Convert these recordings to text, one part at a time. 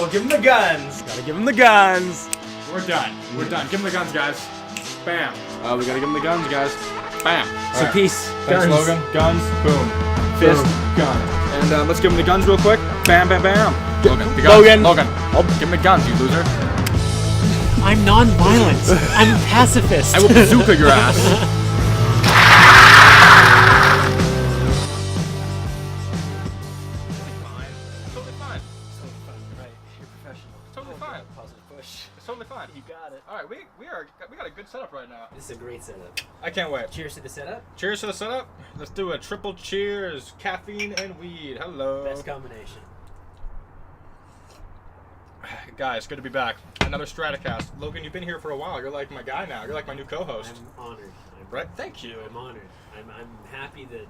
go give him the guns. Gotta give him the guns. We're done. We're done. Give him the guns, guys. Bam. We gotta give him the guns, guys. Bam. So peace. Thanks, Guns. Logan. Guns. Boom. Fist. Boom. Gun. And let's give him the guns real quick. Bam, bam, bam. Logan. The guns. Logan. Oh, give him the guns, you loser. I'm non-violent. I'm a pacifist. I will bazooka your ass. Totally fine. You got it. All right, we got a good setup right now. This is a great setup. I can't wait. Cheers to the setup. Cheers to the setup. Let's do a triple cheers. Caffeine and weed. Hello. Best combination. Guys, good to be back. Another StratOCast. Logan, you've been here for a while. You're like my guy now. You're like my new co-host. I'm honored. Right? Thank you. I'm honored. I'm happy that,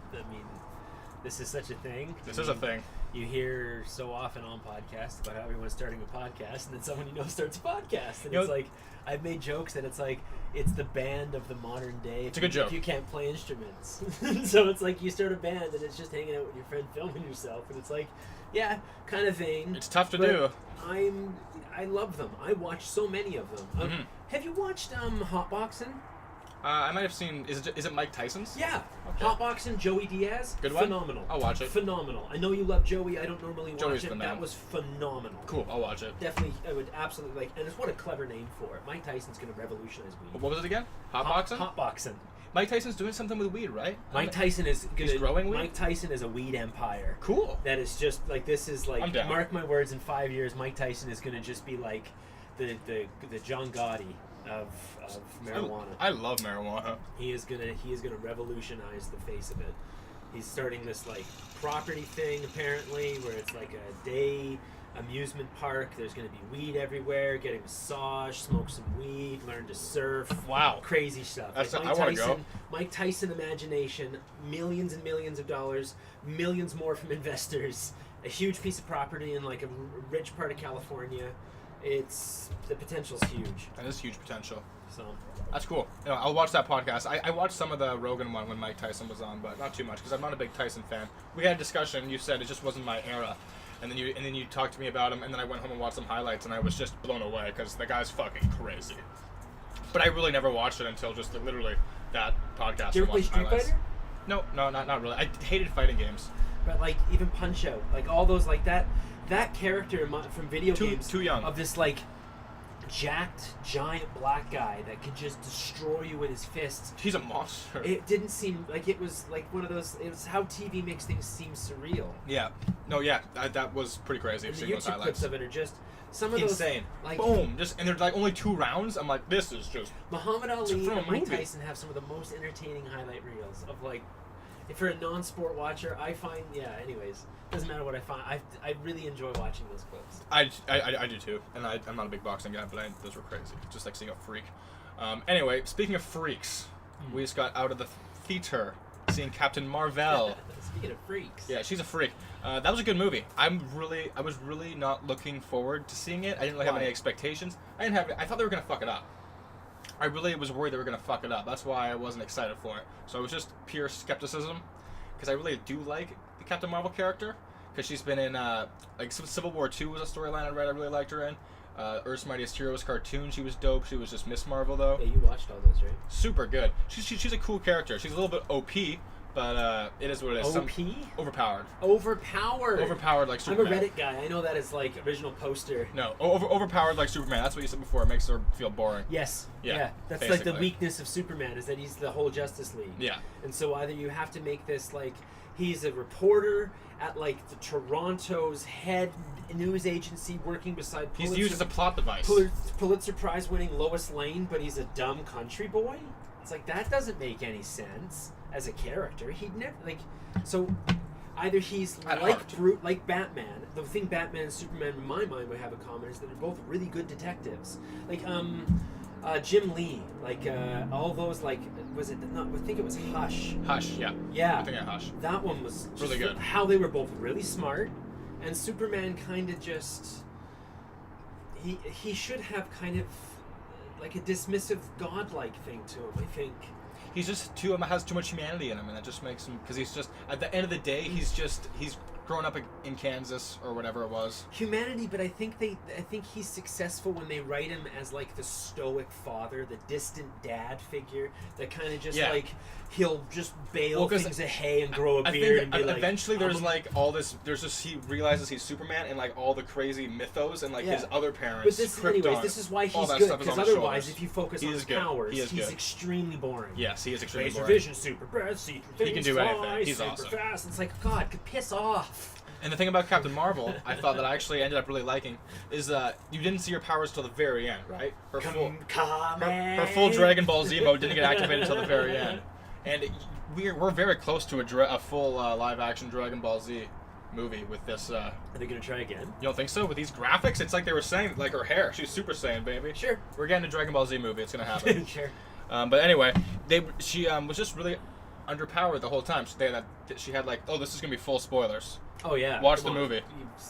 this is such a thing. This is a thing. You hear so often on podcasts about how everyone's starting a podcast, and then someone you know starts a podcast. And it's like, I've made jokes that it's like, it's the band of the modern day. It's a good joke. If you can't play instruments. So it's like you start a band, and it's just hanging out with your friend filming yourself. And it's like, yeah, kind of thing. It's tough to do. I love them. I watch so many of them. Have you watched Hotboxing? I might have seen. Is it Mike Tyson's? Yeah. Okay. Hotboxing, Joey Diaz. Good one? Phenomenal. I'll watch it. Phenomenal. I know you love Joey. I don't normally watch Joey's it. phenomenal. That was phenomenal. Cool. I'll watch it. Definitely, I would absolutely like. And it's what a clever name for it. Mike Tyson's going to revolutionize weed. What was it again? Hotboxing? Hotboxing. Mike Tyson's doing something with weed, right? Mike Tyson is He's growing weed? Mike Tyson is a weed empire. Cool. That is just like, this is like, I'm down. mark my words, in 5 years, Mike Tyson is going to just be like the John Gotti of marijuana. I love marijuana. He is gonna revolutionize the face of it. He's starting this like property thing apparently, where it's like a day amusement park. There's gonna be weed everywhere. Get a massage, smoke some weed, learn to surf. Wow, crazy stuff. That's like I want to go. Mike Tyson imagination, millions and millions of dollars, millions more from investors. A huge piece of property in like a rich part of California. The potential's huge. That is huge potential. So that's cool. I'll watch that podcast. I watched some of the Rogan one when Mike Tyson was on, but not too much because I'm not a big Tyson fan. We had a discussion. You said it just wasn't my era, and then you talked to me about him, and then I went home and watched some highlights, and I was just blown away because the guy's fucking crazy. But I really never watched it until just literally that podcast. Did you ever play Street Fighter? No, not really. I hated fighting games. But like even Punch Out, like all those like that character from video games. Too young. Of this like jacked giant black guy that could just destroy you with his fists. He's a monster. It didn't seem like it was like one of those. It was how TV makes things seem surreal. Yeah. No. Yeah. That was pretty crazy. And the Seeing those YouTube highlights. clips of it are just some of insane. Those like boom. And there's like only 2 rounds. I'm like, this is just. Muhammad Ali and Mike Tyson have some of the most entertaining highlight reels of like. If you're a non-sport watcher, I find anyways, doesn't matter what I find. I really enjoy watching those clips. I do too, and I'm not a big boxing guy, but those were crazy. Just like seeing a freak. Anyway, speaking of freaks, we just got out of the theater seeing Captain Marvel. Speaking of freaks. Yeah, she's a freak. That was a good movie. I was really not looking forward to seeing it. I didn't really have any expectations. I thought they were gonna fuck it up. I really was worried they were going to fuck it up. That's why I wasn't excited for it. So it was just pure skepticism. Because I really do like the Captain Marvel character. Because she's been in, like, Civil War 2 was a storyline I read. I really liked her in. Earth's Mightiest Heroes cartoon, she was dope. She was just Miss Marvel, though. Yeah, you watched all those, right? Super good. She's a cool character. She's a little bit OP, but it is what it is. OP? Overpowered. Overpowered like Superman. I'm a Reddit guy. I know that is like original poster. No, overpowered like Superman. That's what you said before. It makes her feel boring. Yes. Yeah. That's basically. like the weakness of Superman is that he's the whole Justice League. Yeah. And so either you have to make this like he's a reporter at like the Toronto's head news agency working beside He's used as a plot device. Pulitzer Prize winning Lois Lane, but he's a dumb country boy. It's like that doesn't make any sense as a character. He'd never like so. Either he's like Batman. The thing Batman and Superman, in my mind, would have in common is that they're both really good detectives. Like Jim Lee, like all those like was it? Not, I think it was Hush. Hush, yeah. Yeah. I think I Hush. That one was just really good. How they were both really smart, and Superman kind of just he should have kind of like a dismissive godlike thing to him. I think. He's just has too much humanity in him, and that just makes him because he's just at the end of the day he's growing up in Kansas or whatever it was. Humanity, but I think he's successful when they write him as like the stoic father, the distant dad figure that kind of just like he'll just bale things of hay and grow a beard and be like. Eventually, there's like all this. There's just he realizes he's Superman and like all the crazy mythos and like his other parents. But this, Krypton, anyways, this is why he's good, because otherwise, if you focus on his powers, he's extremely boring. Yes, he is extremely Laser boring. vision, super breath, secret things, he can do anything. He's super awesome. fast. It's like, God, piss off. And the thing about Captain Marvel, I thought that I actually ended up really liking, is you didn't see her powers till the very end, right? Her full Dragon Ball Z mode didn't get activated till the very end. And we're very close to a full live-action Dragon Ball Z movie with this. Are they going to try again? You don't think so? With these graphics? It's like they were saying, like her hair. She's Super Saiyan, baby. Sure. We're getting a Dragon Ball Z movie. It's going to happen. Sure. But anyway, she was just really underpowered the whole time. So she had like, oh, this is going to be full spoilers. Oh, yeah. Watch the movie.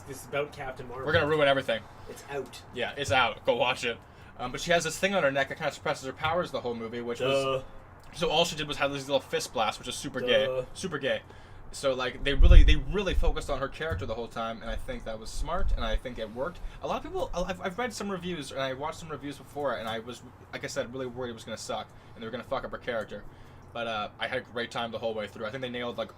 This is about Captain Marvel. We're going to ruin everything. It's out. Yeah, it's out. Go watch it. But she has this thing on her neck that kind of suppresses her powers the whole movie, which was... So all she did was have these little fist blasts, which is super gay. Super gay. So, like, they really focused on her character the whole time, and I think that was smart, and I think it worked. A lot of people... I've read some reviews, and I watched some reviews before, and I was, like I said, really worried it was going to suck, and they were going to fuck up her character. But I had a great time the whole way through. I think they nailed like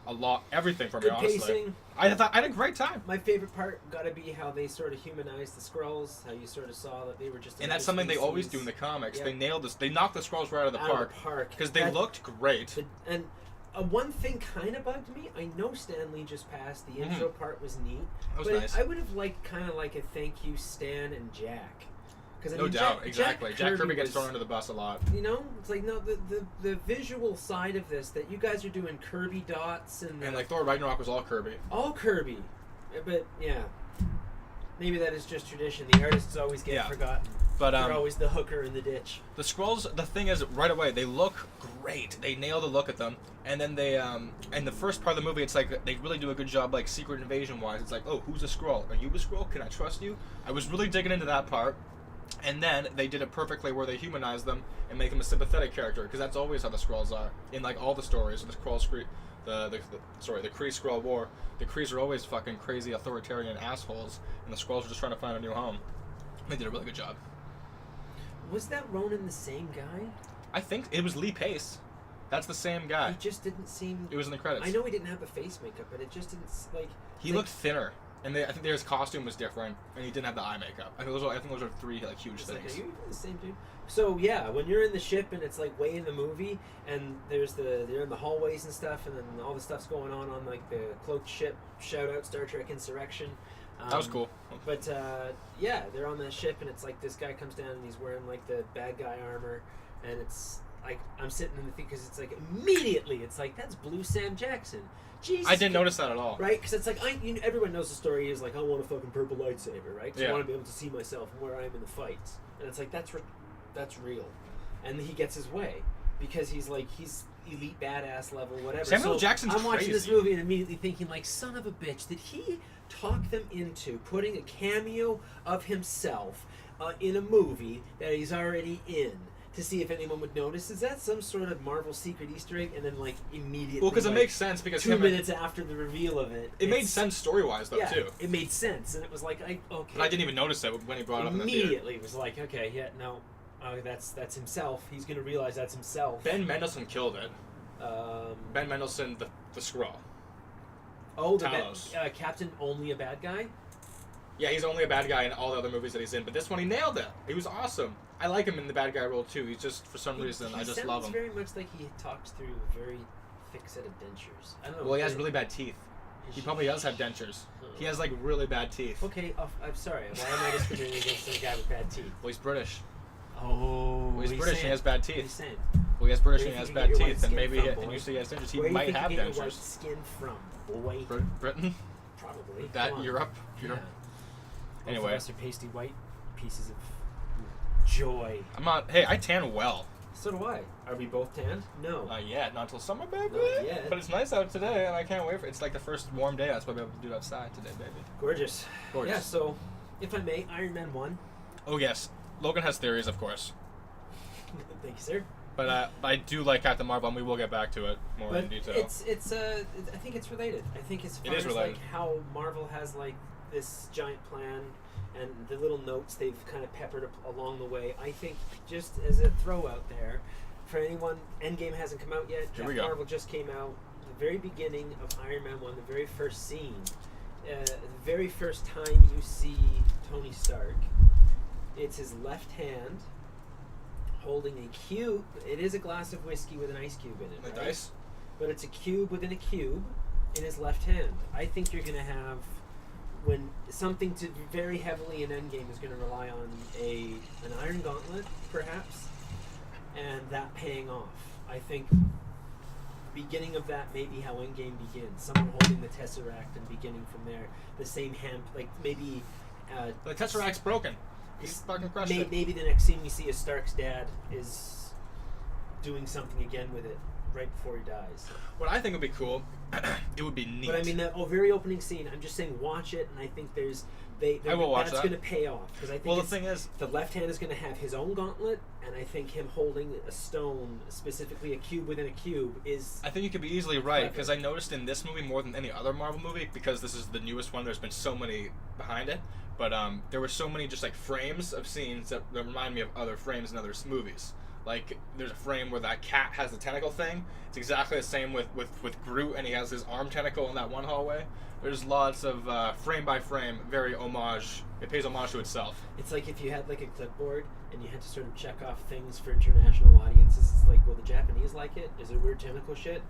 everything for me. Honestly, pacing. I had a great time. My favorite part got to be how they sort of humanized the Skrulls. How you sort of saw that they were just. And that's something they always do in the comics. Yep. They nailed this. They knocked the Skrulls right out of the park because they looked great. And one thing kind of bugged me. I know Stan Lee just passed. The intro part was neat. That was nice. I would have liked kind of like a thank you, Stan and Jack. No doubt, exactly. Jack Kirby gets thrown under the bus a lot. You know, it's like the visual side of this that you guys are doing Kirby dots and like Thor Ragnarok was all Kirby. All Kirby, but yeah, maybe that is just tradition. The artists always get forgotten. But they're always the hooker in the ditch. The Skrulls, the thing is, right away they look great. They nail the look at them, and then they in the first part of the movie, it's like they really do a good job, like secret invasion wise. It's like, oh, who's a Skrull? Are you a Skrull? Can I trust you? I was really digging into that part. And then they did it perfectly where they humanize them and make them a sympathetic character, because that's always how the Skrulls are in like all the stories. The Kree Skrull War. The Krees are always fucking crazy authoritarian assholes, and the Skrulls are just trying to find a new home. They did a really good job. Was that Ronan the same guy? I think it was Lee Pace. That's the same guy. He just didn't seem. It was in the credits. I know he didn't have the face makeup, but it just didn't like. He looked thinner. And I think his costume was different, and he didn't have the eye makeup. I think those are three like huge things. Like, are you the same dude? So yeah, when you're in the ship and it's like way in the movie, and they're in the hallways and stuff, and then all the stuff's going on like the cloaked ship. Shout out Star Trek Insurrection. That was cool. But yeah, they're on the ship, and it's like this guy comes down and he's wearing like the bad guy armor, and it's like I'm sitting in the thing because it's like immediately it's like that's Blue Sam Jackson. Jesus, I didn't notice that at all. Right? Because it's like, everyone knows the story is like, I want a fucking purple lightsaber, right? Because I want to be able to see myself and where I am in the fights. And it's like, that's real. And he gets his way. Because he's elite badass level, whatever. Samuel Jackson's I'm watching crazy. this movie and immediately thinking, like, son of a bitch, did he talk them into putting a cameo of himself in a movie that he's already in? To see if anyone would notice. Is that some sort of Marvel secret Easter egg? And then like immediately, well, because it makes sense because 2 minutes after the reveal of it, it made sense story wise though too. It made sense, and it was like okay. But I didn't even notice it when he brought it up in the theater. Immediately, it was like okay, yeah, no, that's himself. He's gonna realize that's himself. Ben Mendelsohn killed it. Ben Mendelsohn, the Skrull. Oh, the Captain only a bad guy. Yeah, he's only a bad guy in all the other movies that he's in, but this one he nailed it. He was awesome. I like him in the bad guy role too. He's just for some reason I just love him. He sounds very much like he talks through a very thick set of dentures. I don't know. Well, he has really bad teeth. He probably does have dentures. He has like really bad teeth. Okay, I'm sorry. Why am I discriminating against a guy with bad teeth? Well, he's British. Oh, well, he's British and he has bad teeth. What are you saying? Well, he has British and he has bad teeth, and maybe and you say he has dentures. He Where might have dentures. Where do you think you get your white dentures. skin from, boy? Britain? Probably. That Europe? Yeah. Anyway. Both of us are pasty white pieces of joy. I'm not. Hey, I tan well. So do I. Are we both tanned? No. Not yet. Not until summer, baby. Not yet. But it's nice out today, and I can't wait for it. It's like the first warm day. That's what we'll be able to do outside today, baby. Gorgeous. Gorgeous. Yeah, so, if I may, Iron Man 1. Oh, yes. Logan has theories, of course. Thank you, sir. But I do like Captain Marvel, and we will get back to it more in detail. I think it's related. I think as far as like how Marvel has like this giant plan and the little notes they've kind of peppered along the way. I think just as a throw out there, for anyone, Endgame hasn't come out yet. Captain Marvel just came out. The very beginning of Iron Man 1, the very first scene, the very first time you see Tony Stark, it's his left hand holding a cube. It is a glass of whiskey with an ice cube in it. Like dice? But it's a cube within a cube in his left hand. I think you're going to have when something to very heavily in Endgame is going to rely on an Iron Gauntlet, perhaps, and that paying off. I think beginning of that may be how Endgame begins. Someone holding the Tesseract and beginning from there. The same hand, like maybe... the Tesseract's broken. He's fucking crushed it. Maybe the next scene we see is Stark's dad is doing something again with it right before he dies. What I think would be cool, it would be neat. But I mean, that very opening scene, I'm just saying watch it, and I think I will watch that's going to pay off. Because I think the thing is, the left hand is going to have his own gauntlet, and I think him holding a stone, specifically a cube within a cube, is... I think you could be easily right, because I noticed in this movie more than any other Marvel movie, because this is the newest one, there's been so many behind it, but there were so many just like frames of scenes that remind me of other frames in other movies. Like, there's a frame where that cat has the tentacle thing. It's exactly the same with Groot, and he has his arm tentacle in that one hallway. There's lots of frame by frame, very homage. It pays homage to itself. It's like if you had like a clipboard and you had to sort of check off things for international audiences. It's like, will the Japanese like it? Is it weird tentacle shit?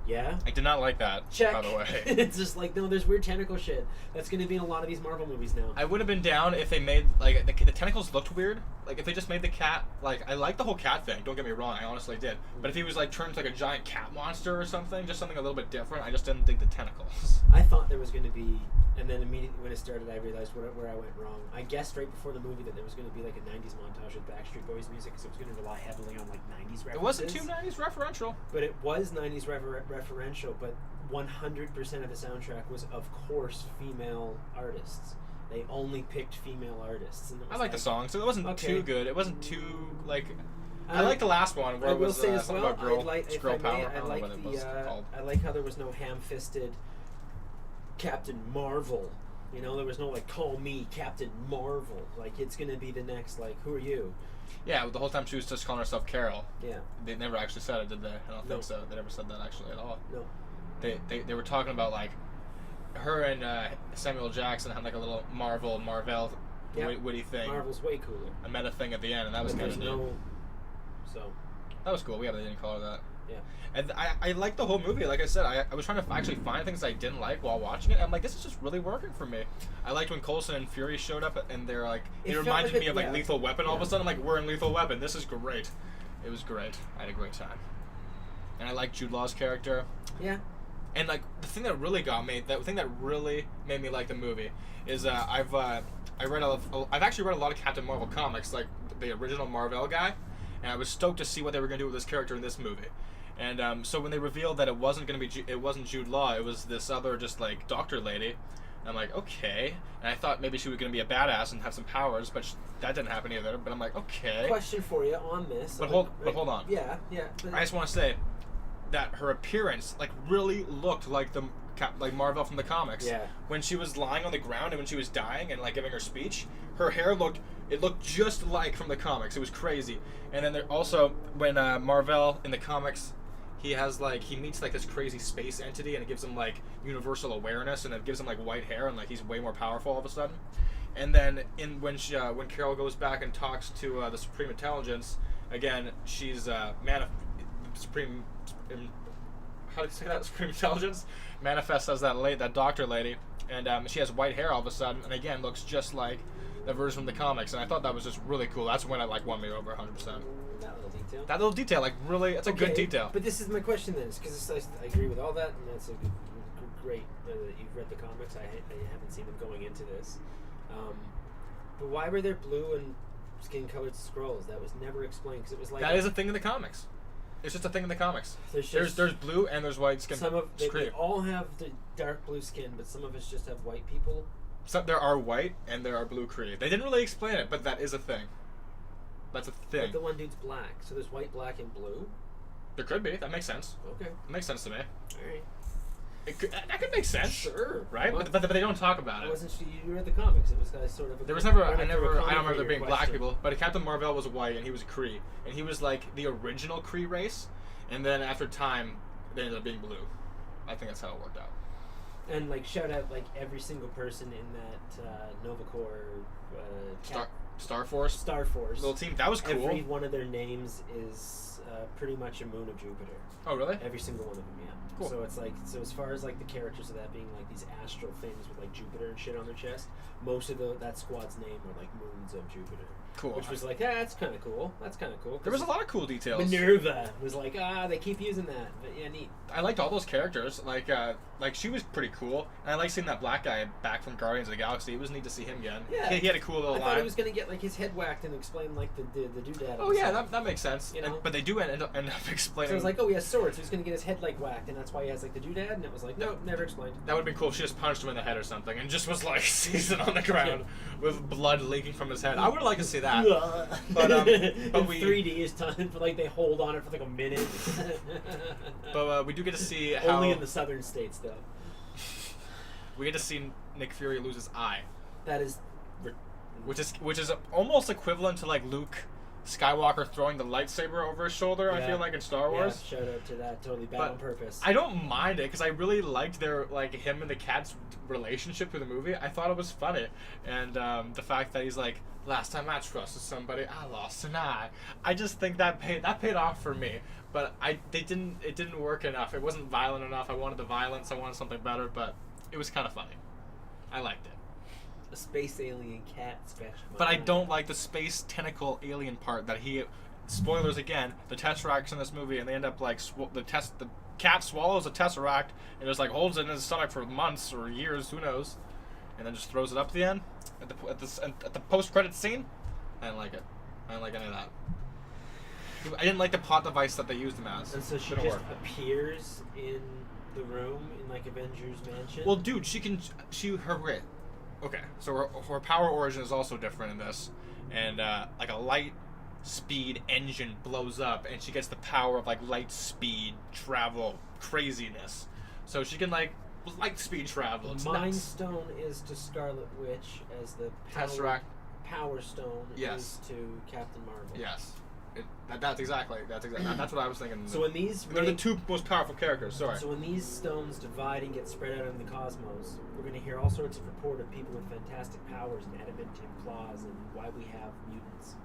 Yeah. I did not like that, check. By the way. It's just like, no, there's weird tentacle shit. That's going to be in a lot of these Marvel movies now. I would have been down if they made, like, the tentacles looked weird. Like, if they just made the cat, like, I liked the whole cat thing, don't get me wrong, I honestly did. But if he was, like, turned into, like, a giant cat monster or something, just something a little bit different, I just didn't dig the tentacles. I thought there was going to be, and then immediately when it started, I realized where I went wrong. I guessed right before the movie that there was going to be, like, a 90s montage with Backstreet Boys music, because it was going to rely heavily on, like, 90s references. It wasn't too 90s referential. But it was 90s referential, but 100% of the soundtrack was, of course, female artists. They only picked female artists. And I like the song, so it wasn't too good. It wasn't too, like... I like the last one, where I it will was say as something well, about girl power. I like how there was no ham-fisted Captain Marvel. You know, there was no, like, call me Captain Marvel. Like, it's going to be the next, like, who are you? Yeah, the whole time she was just calling herself Carol. Yeah. They never actually said it, did they? I don't think so. They never said that, actually, at all. No. They were talking about, like, her and Samuel Jackson had, like, a little Marvel witty thing. Marvel's way cooler. A meta thing at the end, and that was kind of neat. So. That was cool. We didn't call her that. Yeah. And I liked the whole movie. Like I said, I was trying to actually find things I didn't like while watching it. And I'm like, this is just really working for me. I liked when Coulson and Fury showed up, and they're like, it reminded me of like Lethal Weapon. All of a sudden, I'm like, we're in Lethal Weapon. This is great. It was great. I had a great time. And I liked Jude Law's character. Yeah. And like the thing that really got me, the thing that really made me like the movie, is I've actually read a lot of Captain Marvel comics, like the original Marvel guy, and I was stoked to see what they were going to do with this character in this movie. And so when they revealed that it wasn't Jude Law, it was this other just like doctor lady, I'm like, okay. And I thought maybe she was going to be a badass and have some powers, but that didn't happen either. But I'm like, okay. Question for you on this. But hold on. Yeah. I just want to say that her appearance like really looked like like Marvel from the comics. Yeah. When she was lying on the ground and when she was dying and like giving her speech, her hair looked just like from the comics. It was crazy. And then there also when Marvel in the comics, he meets like this crazy space entity and it gives him like universal awareness and it gives him like white hair and like he's way more powerful all of a sudden. And then when Carol goes back and talks to the Supreme Intelligence again, she's Supreme. How do you say that? Supreme Intelligence manifests as that doctor lady, and she has white hair all of a sudden, and again looks just like the version from the comics. And I thought that was just really cool. That's when it like won me over 100%. That little detail, like really, it's a good detail. But this is my question then, because I agree with all that, and that's great that you've read the comics. I haven't seen them going into this. But why were there blue and skin-colored scrolls? That was never explained, because it was like that is a thing in the comics. It's just a thing in the comics. There's blue and there's white skin. They all have the dark blue skin, but some of us just have white people. So there are white and there are blue Kree. They didn't really explain it, but that is a thing. That's a But thing. the one dude's black, so there's white, black, and blue. There could be. That makes sense. Okay. It makes sense to me. All right. That could make sense. Sure. Right? Well, But they don't talk about I it. wasn't sure you read the comics. It was kind of sort of. There was never. I I don't remember there being black people. But Captain Marvel was white and he was Kree, and he was like the original Kree race. And then after time, they ended up being blue. I think that's how it worked out. And like shout out like every single person in that Nova Corps, Star Force. Star Force Little team. That was cool. Every one of their names is pretty much a moon of Jupiter. Oh really? Every single one of them, yeah. Cool. So it's like, so as far as like the characters of that being like these astral things with like Jupiter and shit on their chest, most of that squad's name were like moons of Jupiter. Cool. Which was like, that's kind of cool. That's kind of cool. There was a lot of cool details. Minerva was like, they keep using that, but yeah, neat. I liked all those characters. Like she was pretty cool, and I like seeing that black guy back from Guardians of the Galaxy. It was neat to see him again. Yeah. He had a cool little I line. thought he was gonna get like his head whacked and explain like the doodad. Oh yeah, that makes sense. You know? But they do end up explaining. So it was like, oh, he has swords. So he's gonna get his head like whacked, and that's why he has like the doodad. And it was like, nope, never explained. That would have been cool if she just punched him in the head or something, and just was like seasoned on the ground with blood leaking from his head. I would like to see that. But in we 3D is time for like they hold on it for like a minute. But we do get to see how Only in the southern states though. we get to see Nick Fury lose his eye, That is. which is almost equivalent to like Luke Skywalker throwing the lightsaber over his shoulder. I Yeah. feel like in Star Wars. Yeah, shout out to that. Totally bad But on purpose. I don't mind it because I really liked their him and the cat's relationship through the movie. I thought it was funny, and the fact that he's like, last time I trusted somebody, I lost an eye. I just think that paid off for me. But it didn't work enough. It wasn't violent enough. I wanted the violence. I wanted something better, but it was kind of funny. I liked it. A space alien cat special. But I don't like the space tentacle alien part that he. Spoilers again. The Tesseract's in this movie, and they end up like the cat swallows a Tesseract and just like holds it in his stomach for months or years, who knows, and then just throws it up at the end at the post-credit scene. I didn't like it. I didn't like any of that. I didn't like the plot device that they used him as. And so she Didn't just work. appears in the room in like Avengers Mansion. Well, dude, okay, so her power origin is also different in this, and like a light speed engine blows up, and she gets the power of like light speed travel craziness. So she can like light speed travel. It's Mind nuts. Stone is to Scarlet Witch as the Tesseract. Power Stone Yes. is to Captain Marvel. Yes, that's exactly that's what I was thinking. So when these they're the two most powerful characters. Sorry. So when these stones divide and get spread out in the cosmos, we're going to hear all sorts of report of people with fantastic powers and adamantium claws, and why we have mutants.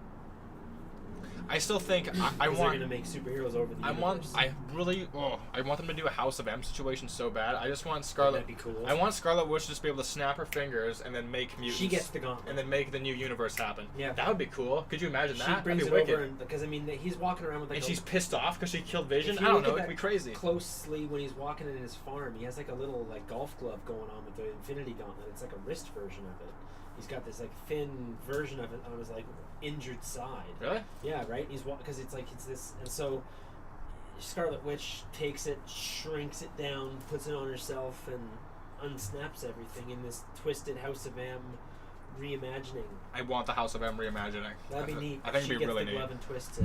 I still think I They're want. going to make superheroes over the I universe. I want them to do a House of M situation so bad. I just want Scarlet. That'd be cool. I want Scarlet Witch to just be able to snap her fingers and then make mutants. She gets the gauntlet. And then make the new universe happen. Yeah. That would be cool. Could you imagine She that? brings That'd it be wicked. over because I mean he's walking around with like And a, she's pissed off because she killed Vision. if I you don't look know. at It'd be that crazy. Closely when he's walking in his farm, he has like a little like golf glove going on with the Infinity Gauntlet. It's like a wrist version of it. He's got this like thin version of it on his like injured side. Really? Yeah, right. He's because it's this, and so Scarlet Witch takes it, shrinks it down, puts it on herself, and unsnaps everything in this twisted House of M reimagining. I want the House of M reimagining. That'd be neat. I think She it'd be gets really the neat. glove and twists it.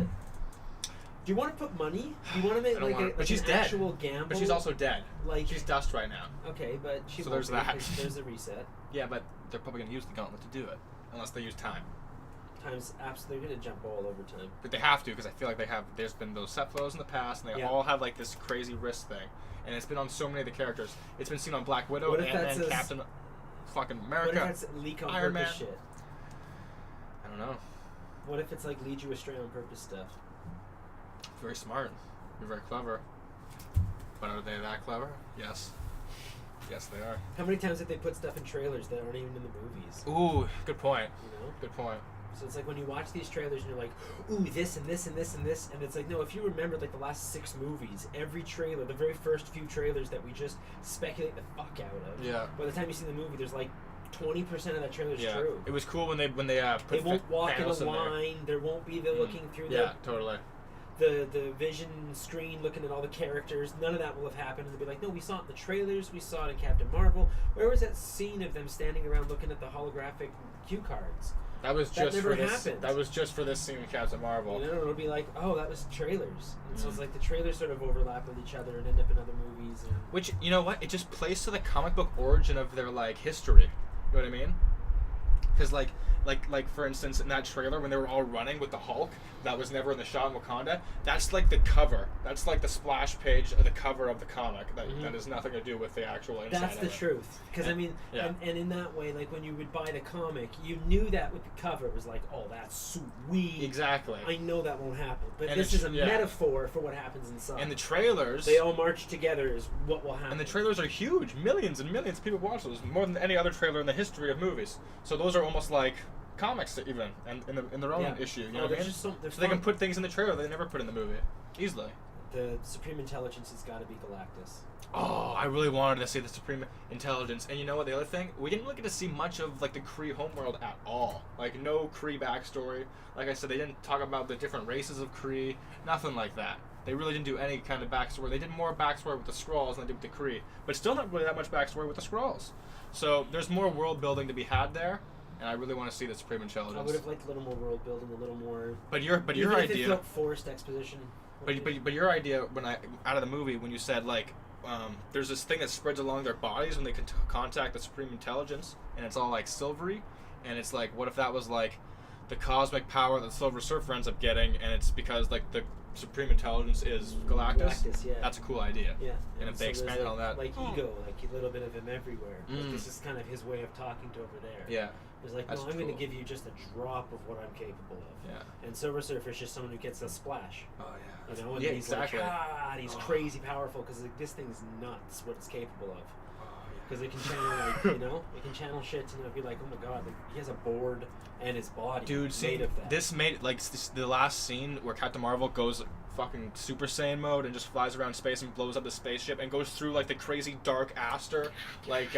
Do you want to put money? Do you want to make I don't like, want it. But like she's an dead. actual gamble? But she's also dead. like She's dust right now. okay, but she So won't there's be, that. 'cause there's a reset. Yeah, but they're probably gonna use the gauntlet to do it, unless they use time. Times absolutely gonna jump all over time. But they have to because I feel like they have. There's been those set photos in the past, and they Yeah. all have like this crazy wrist thing, and it's been on so many of the characters. It's been seen on Black Widow, What if that's Ant-Man, a- Captain, fucking What America. if that's leak on Iron purpose Man. shit? I don't know. What if it's like lead you astray on purpose stuff? Very smart. You're very clever. But are they that clever? Yes. Yes, they are. How many times have they put stuff in trailers that aren't even in the movies? Ooh, good point. You know? Good point. So it's like when you watch these trailers and you're like, ooh, this and this and this and this, and it's like, no, if you remember like the last 6 movies, every trailer, the very first few trailers that we just speculate the fuck out of. Yeah. By the time you see the movie, there's like 20% of that trailer is Yeah. true. It was cool when they put They won't walk in a Thanos there. line. There won't be the looking through Yeah, totally. the vision screen looking at all the characters. None of that will have happened. And they'll be like, no, we saw it in the trailers. We saw it in Captain Marvel. Where was that scene of them standing around looking at the holographic cue cards? That was That just never for this. happened. That was just for this scene with Captain Marvel. You know, it'll be like, oh, that was trailers. And so it's like the trailers sort of overlap with each other and end up in other movies. And Which, you know what? It just plays to the comic book origin of their, like, history. You know what I mean? Because, like for instance, in that trailer when they were all running with the Hulk, that was never in the shot in Wakanda. That's like the cover. That's like the splash page of the cover of the comic. That has nothing to do with the actual inside. that's of the it. truth. Because I mean, yeah. and in that way, like when you would buy the comic, you knew that with the cover it was like, oh, that's sweet. Exactly. I know that won't happen, but And this it's- is a yeah. metaphor for what happens inside. And the trailers. they all march together is what will happen. And the trailers are huge. Millions and millions of people watch those. More than any other trailer in the history of movies. So those are almost like comics even, and in their own issue. You know what I mean? Just so they can put things in the trailer they never put in the movie easily. The Supreme Intelligence has got to be Galactus. Oh, I really wanted to see the Supreme Intelligence. And you know what? The other thing, we didn't really get to see much of like the Kree homeworld at all. Like no Kree backstory. Like I said, they didn't talk about the different races of Kree. Nothing like that. They really didn't do any kind of backstory. They did more backstory with the Skrulls than they did with the Kree, but still not really that much backstory with the Skrulls. So there's more world building to be had there. And I really want to see the Supreme Intelligence. I would have liked a little more world building, a little more. But your even if idea. it felt forced exposition. But your idea when out of the movie when you said like there's this thing that spreads along their bodies when they can contact the Supreme Intelligence and it's all like silvery and it's like what if that was like the cosmic power that the Silver Surfer ends up getting and it's because like the Supreme Intelligence is Galactus. Yeah. That's a cool idea. Yeah. And if they so there's, expanded on that, like ego, like a little bit of him everywhere. Like, Mm. this is kind of his way of talking to over there. yeah, It's like, That's no, I'm going cool. to give you just a drop of what I'm capable of. yeah. And Silver Surfer is just someone who gets a splash. Oh yeah. You know, and yeah, he's exactly. like, and he's crazy powerful because like, this thing's nuts what it's capable of. Because it can channel, like, you know, it can channel shit and be like, oh my god, like, he has a board and his body Dude, see, made of that. this made like the last scene where Captain Marvel goes fucking Super Saiyan mode and just flies around space and blows up the spaceship and goes through like the crazy dark Aster. Like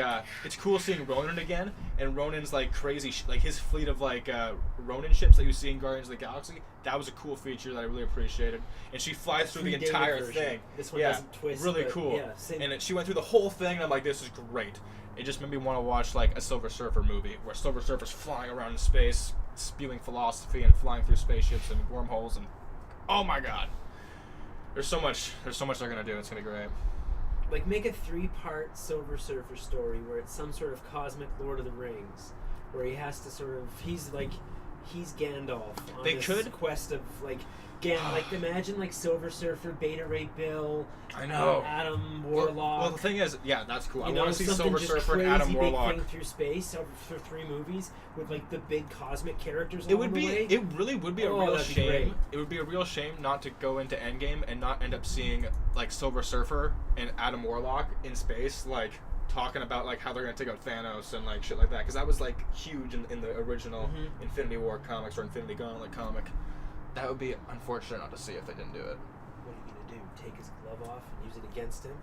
it's cool seeing Ronan again, and Ronan's like crazy, like his fleet of like Ronan ships that you see in Guardians of the Galaxy. That was a cool feature that I really appreciated. And she flies through the 3D entire version. thing. This one yeah, doesn't twist, really but cool. yeah, same. And she went through the whole thing, and I'm like, this is great. It just made me want to watch like a Silver Surfer movie where Silver Surfer's flying around in space, spewing philosophy and flying through spaceships and wormholes, and oh my god, there's so much they're gonna do. It's gonna be great. Like, make a 3-part Silver Surfer story where it's some sort of cosmic Lord of the Rings, where he has to sort of, he's Gandalf on They this could. quest of like like imagine like Silver Surfer, Beta Ray Bill, I know. Adam Warlock. Well, the thing is, yeah, that's cool. I you want know, to see something Silver just Surfer and crazy Adam big Warlock. thing through space for 3 movies with like the big cosmic characters. It along would the be. way. It really would be a Oh, real that'd be shame. great. It would be a real shame not to go into Endgame and not end up seeing like Silver Surfer and Adam Warlock in space, like talking about like how they're gonna take out Thanos and like shit like that, because that was like huge in the original Infinity War comics or Infinity Gauntlet comic. That would be unfortunate not to see if they didn't do it. What are you gonna do? Take his glove off and use it against him?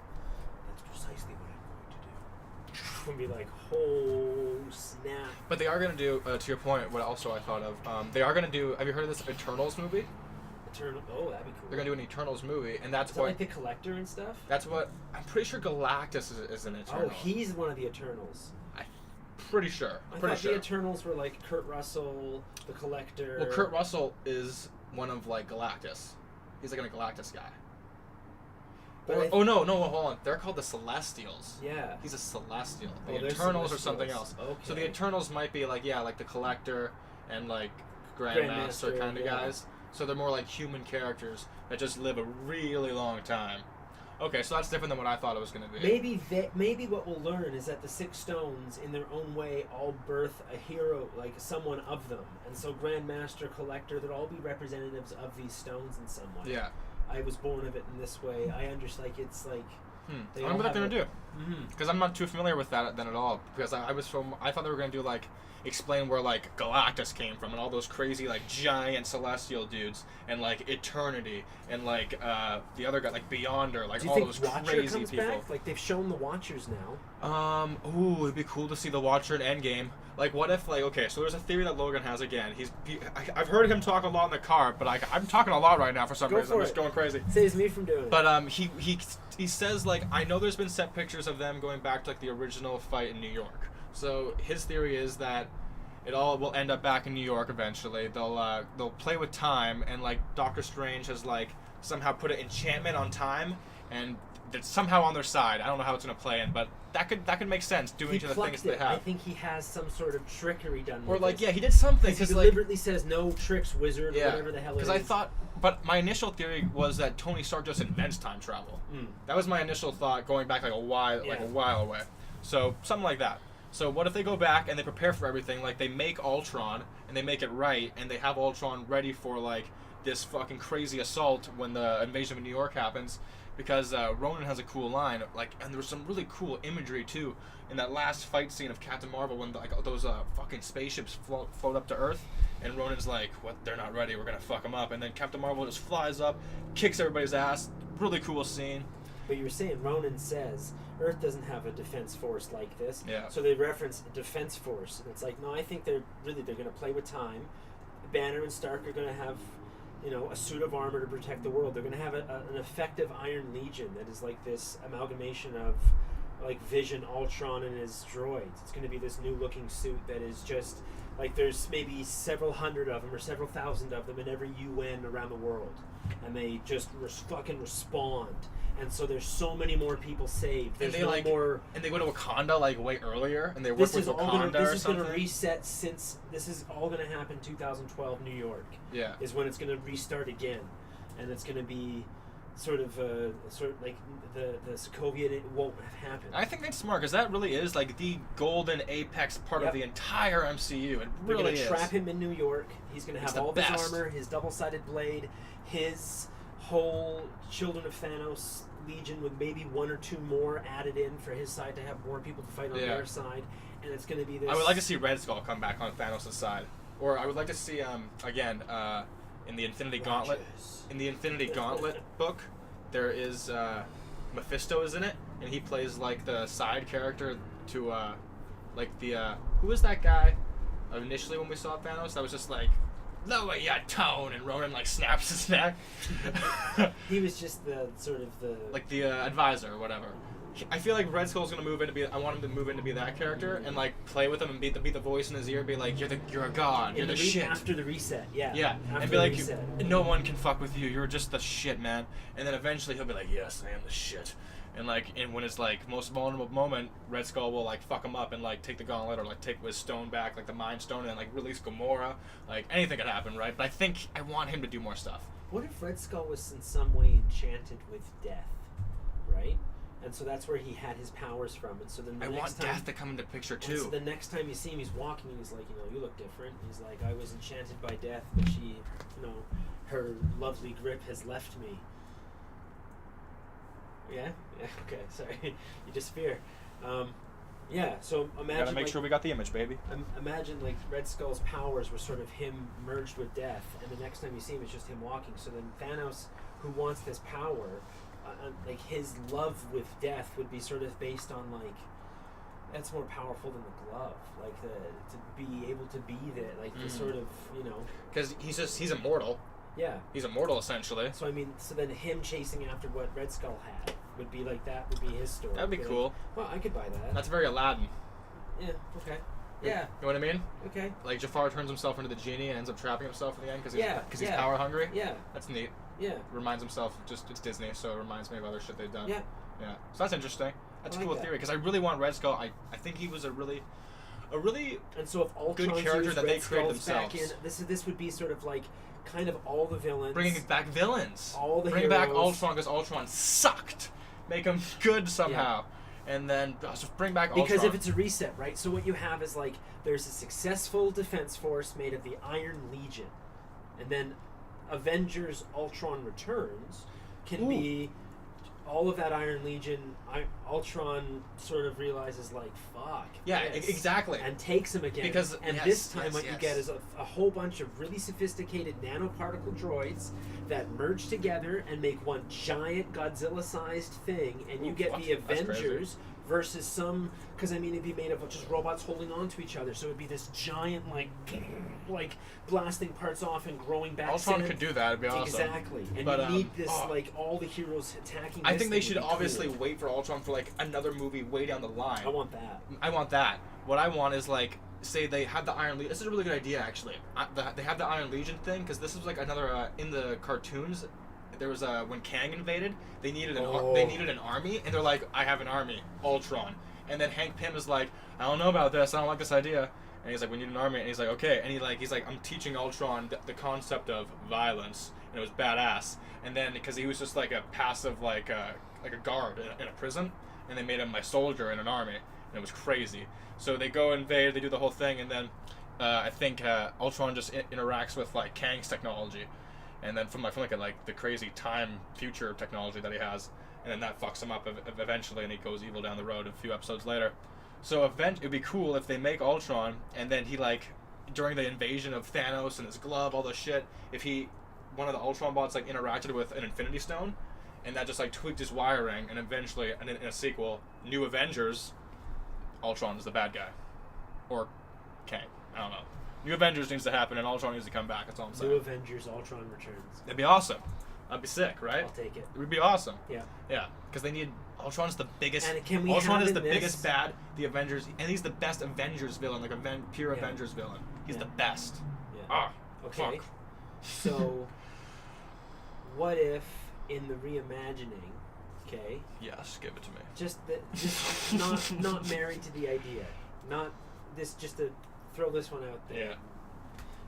That's precisely what I'm going to do. I'm gonna be like, oh snap! But they are gonna do, to your point, what also I thought of, they are gonna do. Have you heard of this Eternals movie? Eternal. Oh, that'd be cool. They're gonna do an Eternals movie, and that's Is that what. like the Collector and stuff? That's what I'm pretty sure Galactus is an Eternal. Oh, he's one of the Eternals. Pretty sure. I Pretty thought sure. the Eternals were like Kurt Russell, the Collector. Well, Kurt Russell is one of like Galactus. He's like a Galactus guy. But No, hold on. They're called the Celestials. Yeah. He's a Celestial. Oh, The they're Eternals or something else. Celestials. So the Okay. Eternals might be like like the Collector and like Grandmaster Grandmaster, kind of yeah. guys. So they're more like human characters that just live a really long time. Okay, so that's different than what I thought it was going to be. Maybe what we'll learn is that the 6 stones, in their own way, all birth a hero, like someone of them, and so Grandmaster, Collector, they'll all be representatives of these stones in some way. Yeah. I was born of it in this way. I understand. Like it's like. I They wonder what all they're going to have do. Because I'm not too familiar with that then at all. Because I thought they were going to do like explain where like Galactus came from and all those crazy like giant celestial dudes and like Eternity and like the other guy like Beyonder, like Do you all think those Watcher crazy comes people. back? Like they've shown the Watchers now. Ooh, it'd be cool to see the Watcher in Endgame. Like, what if, like, okay, so there's a theory that Logan has again. I've heard him talk a lot in the car, but I'm talking a lot right now for some reason. I'm just going crazy. Saves me from doing it. But he says, like, I know there's been set pictures of them going back to like the original fight in New York. So his theory is that It all will end up back in New York eventually. They'll play with time, and like Doctor Strange has like somehow put an enchantment on time, and it's somehow on their side. I don't know how it's gonna play in, but that could make sense due to the things they have. I think he has some sort of trickery done. Or with like, this. yeah, he did something He because deliberately says no tricks, wizard, or yeah, whatever the hell it is. because I thought, but my initial theory was that Tony Stark just invents time travel. That was my initial thought, going back like a while away. So something like that. So what if they go back and they prepare for everything, like they make Ultron and they make it right, and they have Ultron ready for like this fucking crazy assault when the invasion of New York happens, because Ronan has a cool line, like, and there was some really cool imagery too in that last fight scene of Captain Marvel when like those fucking spaceships float up to Earth, and Ronan's like, "What? They're not ready. We're gonna fuck them up." And then Captain Marvel just flies up, kicks everybody's ass. Really cool scene. But you were saying Ronan says Earth doesn't have a defense force like this. Yeah. So they reference a defense force, and it's like, no, I think they're going to play with time. Banner and Stark are going to have, a suit of armor to protect the world. They're going to have an effective Iron Legion that is like this amalgamation of like Vision, Ultron, and his droids. It's going to be this new looking suit that is just like there's maybe several hundred of them or several thousand of them in every UN around the world, and they just fucking respond. And so there's so many more people saved. There's and they more. And they go to Wakanda like way earlier, and they work with Wakanda This or is something. going to reset since this is all going to happen. 2012 New York. Yeah. Is when it's going to restart again, and it's going to be sort of like the Sokovia. It won't have happened. I think that's smart, because that really is like the golden apex part of the entire MCU. It They're really going is. to trap him in New York. He's going to have all of his armor, his double-sided blade, his whole Children of Thanos Legion with maybe one or two more added in for his side to have more people to fight on their side, and it's going to be this. I would like to see Red Skull come back on Thanos' side, or I would like to see again in the Infinity Gauntlet. In the Infinity Gauntlet book, there is Mephisto is in it, and he plays like the side character to like the who was that guy initially when we saw Thanos? That was just like, lower your tone, and Ronan like snaps his neck. He was just the sort of the like the advisor or whatever. I feel like Red Skull's gonna move in to be. I want him to move in to be that character and like play with him and beat the voice in his ear, be like, you're a god, you're the shit. After the reset, yeah. Yeah, after and be like, no one can fuck with you. You're just the shit, man. And then eventually he'll be like, yes, I am the shit. And like, and when it's like most vulnerable moment, Red Skull will like fuck him up and like take the gauntlet or like take his stone back, like the Mind Stone, and then like release Gamora. Like anything could happen, right? But I think I want him to do more stuff. What if Red Skull was in some way enchanted with death, right? And so that's where he had his powers from. And so then I want death to come into picture too. So the next time you see him, he's walking, and he's like, you look different. He's like, I was enchanted by death, but she, her lovely grip has left me. Yeah. Okay. Sorry, you disappear. Yeah. So imagine. Gotta make sure we got the image, baby. Imagine like Red Skull's powers were sort of him merged with death, and the next time you see him, it's just him walking. So then Thanos, who wants this power, like his love with death would be sort of based on like that's more powerful than the glove, like to be able to be there, like the sort of because he's immortal. Yeah. He's immortal, essentially. So, so then him chasing after what Red Skull had would be like, that would be his story. That would be cool. Well, I could buy that. That's very Aladdin. Yeah, okay. Yeah. You know what I mean? Okay. Like, Jafar turns himself into the genie and ends up trapping himself in the end because he's yeah. power hungry? Yeah. That's neat. Yeah. Reminds himself, it's Disney, so it reminds me of other shit they've done. Yeah. Yeah. So that's interesting. That's a cool that. theory, because I really want Red Skull. I think he was a really and so if Ultron's good character that they created themselves. themselves. Back in, this would be sort of like kind of all the villains. Bringing back villains. All the Bring heroes. back Ultron because Ultron sucked. Make him good somehow. Yeah. And then just bring back Ultron. Because if it's a reset, right? So what you have is like there's a successful defense force made of the Iron Legion. And then Avengers Ultron Returns can be all of that Iron Legion. Ultron sort of realizes like, fuck. Yeah, exactly. And takes him again. Because this time what you get is a whole bunch of really sophisticated nanoparticle droids that merge together and make one giant Godzilla-sized thing, and you get the Avengers versus some, because it'd be made of just robots holding on to each other, so it'd be this giant like blasting parts off and growing back. Ultron could do that. It'd be awesome. Exactly, and but, you need this like all the heroes attacking. I think they should obviously wait for Ultron for like another movie way down the line. I want that. I want that. What I want is like say they have the Iron Legion. This is a really good idea, actually. They have the Iron Legion thing because this was like another in the cartoons. There was when Kang invaded, they needed an army, and they're like, I have an army, Ultron. And then Hank Pym is like, I don't know about this. I don't like this idea. And he's like, we need an army. And he's like, okay. And he's like, I'm teaching Ultron the concept of violence, and it was badass. And then because he was just like a passive like a guard in a prison, and they made him a soldier in an army, and it was crazy. So they go invade, they do the whole thing, and then I think Ultron just interacts with like Kang's technology. And then from the crazy time future technology that he has, and then that fucks him up eventually, and he goes evil down the road a few episodes later. So it'd be cool if they make Ultron, and then he like during the invasion of Thanos and his glove, all this shit, if one of the Ultron bots like interacted with an Infinity Stone, and that just like tweaked his wiring, and eventually in a sequel, New Avengers, Ultron is the bad guy, or Kang. I don't know. New Avengers needs to happen, and Ultron needs to come back. That's all I'm saying. New Avengers, Ultron returns. That'd be awesome. That'd be sick, right? I'll take it. It would be awesome. Yeah. Yeah, because they need Ultron's the biggest. And can we Ultron have is the in this- biggest bad. The Avengers, and he's the best Avengers villain, like a pure Avengers villain. He's the best. Yeah. Ah. Okay. Fuck. So, what if in the reimagining, okay? Yes, give it to me. Just not married to the idea, not this. Just to throw this one out there. Yeah.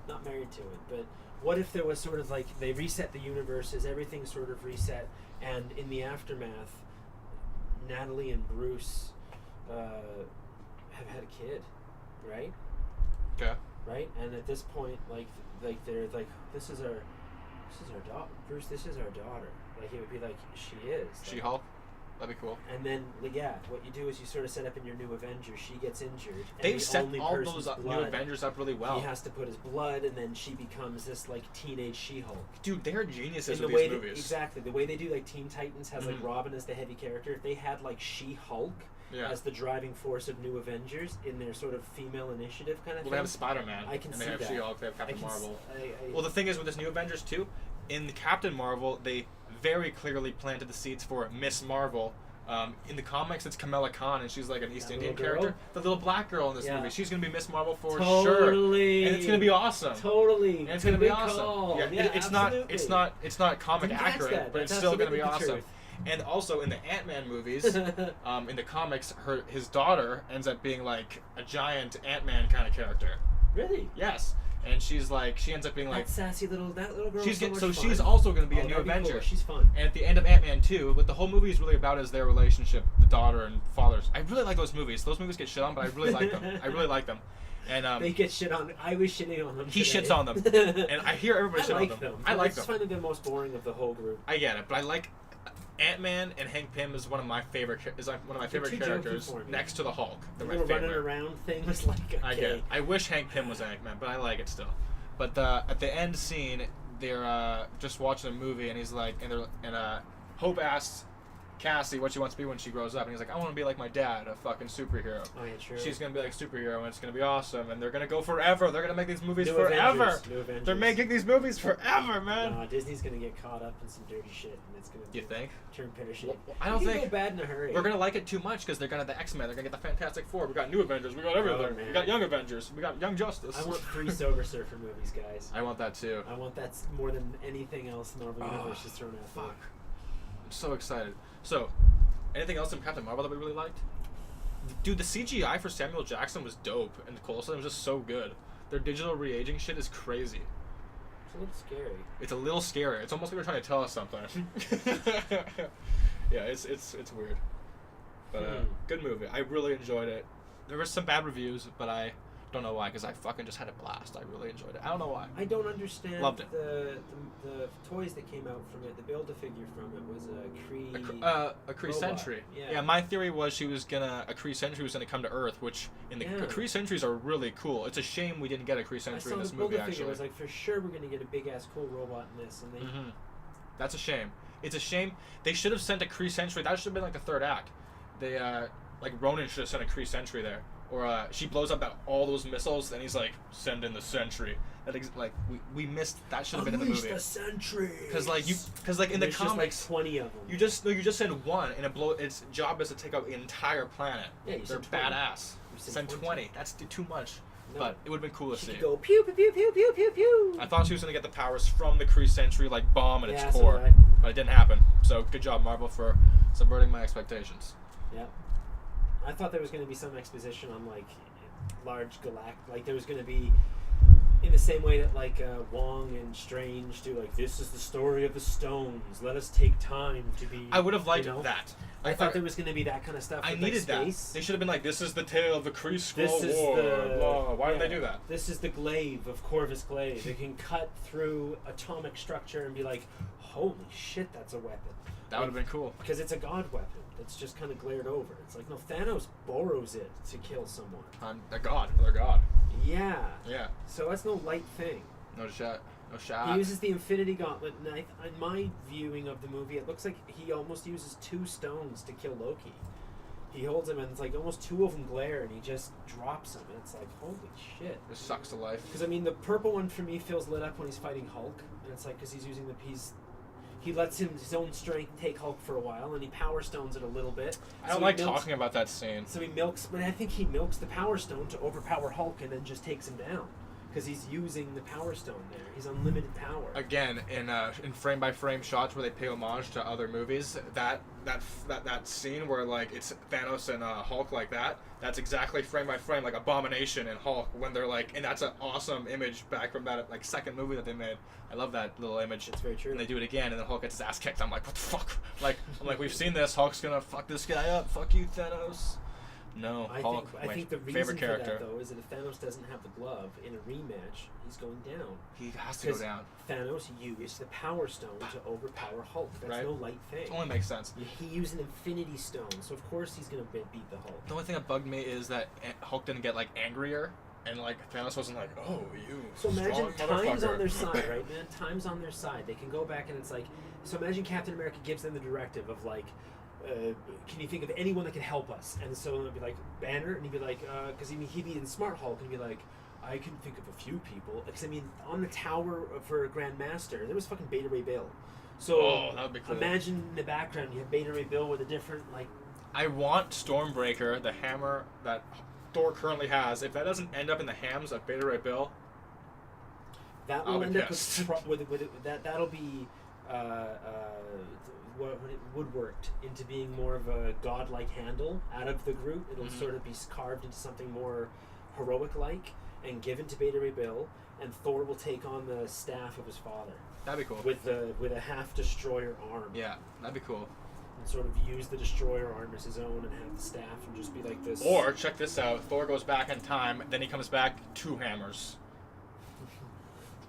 Not married to it, but what if there was sort of like they reset the universes, everything sort of reset, and in the aftermath, Natalie and Bruce have had a kid, right? Okay. Right, and at this point, like they're like, this is our daughter, Bruce. This is our daughter. Like it would be like she is. Like, She-Hulk. That'd be cool. and then, yeah, what you do is you sort of set up in your New Avengers. She gets injured. And They've the set only all person's those New blood, Avengers up really well. He has to put his blood, and then she becomes this like teenage She-Hulk. Dude, they're geniuses In with the way these movies. exactly the way they do like Teen Titans has like Mhm. Robin as the heavy character. If they had like She-Hulk Yeah. as the driving force of New Avengers in their sort of female initiative kind of Well, thing. they have Spider-Man. I can and see they have that. She-Hulk. They have I Captain can Marvel. I- Well, the thing is with this New Avengers too, in Captain Marvel, they very clearly planted the seeds for Miss Marvel. In the comics, it's Kamala Khan, and she's like an East That Indian little girl? character. The little black girl in this Yeah. movie. She's gonna be Miss Marvel for Totally. sure, and it's gonna be awesome. Totally. And it's gonna be Good awesome. call. Yeah, it's not comic Didn't catch accurate, that. but it's That's still gonna be absolutely the awesome. And also in the Ant-Man movies, in the comics, his daughter ends up being like a giant Ant-Man kind of character. Really? Yes, and she ends up being like That sassy that little girl. she's also going to be a new that'd be Avenger. cool. She's fun. And at the end of Ant-Man 2, what the whole movie is really about is their relationship, the daughter and fathers. I really like those movies. Those movies get shit on, but I really like them. I really like them. And They get shit on. I was shitting on them. he today. shits on them, and I hear everybody shit on them. I like just them. find them the most boring of the whole group. I get it, but I like Ant-Man, and Hank Pym is one of my favorite They're too characters jokey for me. next to the Hulk. The They're my little running favorite. around thing was like, okay. I get it. I wish Hank Pym was Ant-Man, but I like it still. But at the end scene, they're just watching a movie, and he's like, and Hope asks Cassie what she wants to be when she grows up, and he's like, I want to be like my dad, a fucking superhero. Oh yeah, true. She's gonna be like a superhero, and it's gonna be awesome, and they're gonna go forever. They're gonna make these movies New forever. Avengers, New Avengers. They're making these movies forever, man. No, Disney's gonna get caught up in some dirty shit, and it's gonna You think? turn pear shaped. Well, I don't It can think go bad in a hurry. we're gonna like it too much because they're gonna have the X-Men. They're gonna get the Fantastic Four. We got New Avengers. We got everything. man. We got Young Avengers. We got Young Justice. I want 3 Silver Surfer movies, guys. I want that too. I want that more than anything else the Marvel Universe has thrown out. Fuck. I'm so excited. So, anything else in Captain Marvel that we really liked? Dude, the CGI for Samuel Jackson was dope, and Coulson was just so good. Their digital re-aging shit is crazy. It's a little scary. It's a little scary. It's almost like they're trying to tell us something. Yeah, it's weird. But good movie. I really enjoyed it. There were some bad reviews, but I don't know why, because I fucking just had a blast. I really enjoyed it. I don't know why. I don't understand. Loved it. The toys that came out from it. The Build-A-Figure from it was a Kree. A Kree robot. Sentry. Yeah. My theory was a Kree Sentry was gonna come to Earth, which the Kree Sentries are really cool. It's a shame we didn't get a Kree I Sentry saw in this this movie. Build-A-Figure. Actually, I was like, for sure we're gonna get a big ass cool robot in this, and they. Mm-hmm. That's a shame. It's a shame. They should have sent a Kree Sentry. That should have been like the third act. They like Ronan should have sent a Kree Sentry there. Or she blows up all those missiles, and he's like, "Send in the Sentry." We missed. That should have been in the movie. the Sentry. Because in the There's comics, just like 20 of them. you just send one, and its job is to take out the entire planet. Yeah, you They're send 20. badass. You Send 20. That's too much. No. But it would have been cool to She see. could go pew pew pew pew pew pew pew. I thought she was going to get the powers from the Kree Sentry, like bomb in its Yeah, so core. did I. But it didn't happen. So good job, Marvel, for subverting my expectations. Yeah. I thought there was going to be some exposition on like large galactic, like there was going to be in the same way that like Wong and Strange do, like this is the story of the stones. Let us take time to be. I would have liked you know? that. I thought there was going to be that kind of stuff. I with, needed like, that. space. They should have been like, this is the tale of the Kree Skrull This is War. the Blah. Why did they do that? This is the glaive of Corvus Glaive. It can cut through atomic structure and be like, holy shit, that's a weapon. That would have been cool. Because it's a god weapon that's just kind of glared over. It's like, no, Thanos borrows it to kill someone. A god. Another god. Yeah. Yeah. So that's no light thing. No shot. No shot. He uses the Infinity Gauntlet, and in my viewing of the movie, it looks like he almost uses 2 stones to kill Loki. He holds him, and it's like almost 2 of them glare, and he just drops them, and it's like, holy shit. This sucks to life. Because, I mean, the purple one for me feels lit up when he's fighting Hulk, and it's like, because he's using the piece... He lets his own strength take Hulk for a while, and he power stones it a little bit. I don't like talking about that scene. So he milks, but I think he milks the power stone to overpower Hulk, and then just takes him down. Because he's using the power stone there. He's unlimited power. Again, in frame by frame shots where they pay homage to other movies, that scene where like it's Thanos and Hulk like that, that's exactly frame by frame like Abomination and Hulk when they're like, and that's an awesome image back from that like second movie that they made. I love that little image. It's very true. And they do it again, and then Hulk gets his ass kicked. I'm like, what the fuck? I'm like, we've seen this. Hulk's gonna fuck this guy up. Fuck you, Thanos. No, Hulk. I think the reason favorite for character. that, though, is that if Thanos doesn't have the glove in a rematch, he's going down. He has to go down. Thanos used the Power Stone to overpower Hulk. That's Right. no light thing. It only makes sense. He used an Infinity Stone, so of course he's going to beat the Hulk. The only thing that bugged me is that Hulk didn't get like angrier, and like Thanos wasn't like, "Oh, you." So imagine strong time's motherfucker." on their side, right, man? Time's on their side. They can go back and it's like, so imagine Captain America gives them the directive of like, can you think of anyone that can help us? And so it'd be like Banner, and he'd be like, because he'd be in Smart Hulk, and he'd be like, I can think of a few people. Because I mean, on the tower for Grandmaster, there was fucking Beta Ray Bill. So that would be cool. Imagine in the background you have Beta Ray Bill with a different like. I want Stormbreaker, the hammer that Thor currently has. If that doesn't end up in the hands of Beta Ray Bill, That I'll will be end up pissed. with that. That'll be when it woodworked into being more of a godlike handle out of the Groot. It'll sort of be carved into something more heroic-like and given to Beta Ray Bill, and Thor will take on the staff of his father that'd be cool. with a half destroyer arm. Yeah, that'd be cool. And sort of use the destroyer arm as his own and have the staff and just be like this. Or check this out: Thor goes back in time, then he comes back 2 hammers.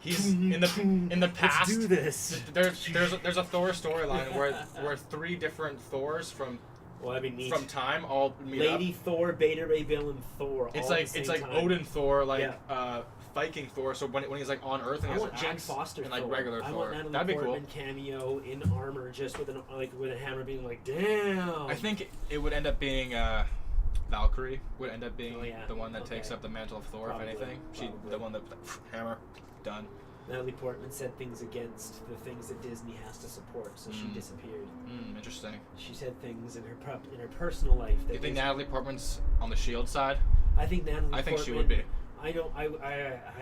He's in the past. Let's do this. There's a Thor storyline where 3 different Thors from Well, that'd be neat. from time all meet Lady up. Thor, Beta Ray Bill, and Thor. It's all at like the it's same like time. Odin Thor, like Yeah. Viking Thor. So when he's like on Earth and I he has want an Jane axe Foster and like Thor. regular I Thor, want Natalie that'd be cool. Portman cameo in armor, just with with a hammer, being like, "Damn." I think it would end up being Valkyrie would end up being Oh, yeah. the one that Okay. takes up the mantle of Thor. Probably, If anything, she probably. the one that hammer done. Natalie Portman said things against the things that Disney has to support, so she disappeared. Interesting. She said things in her personal life. That Do you think Disney- Natalie Portman's on the Shield side? I think Natalie. I think Portman, she would be. I don't. I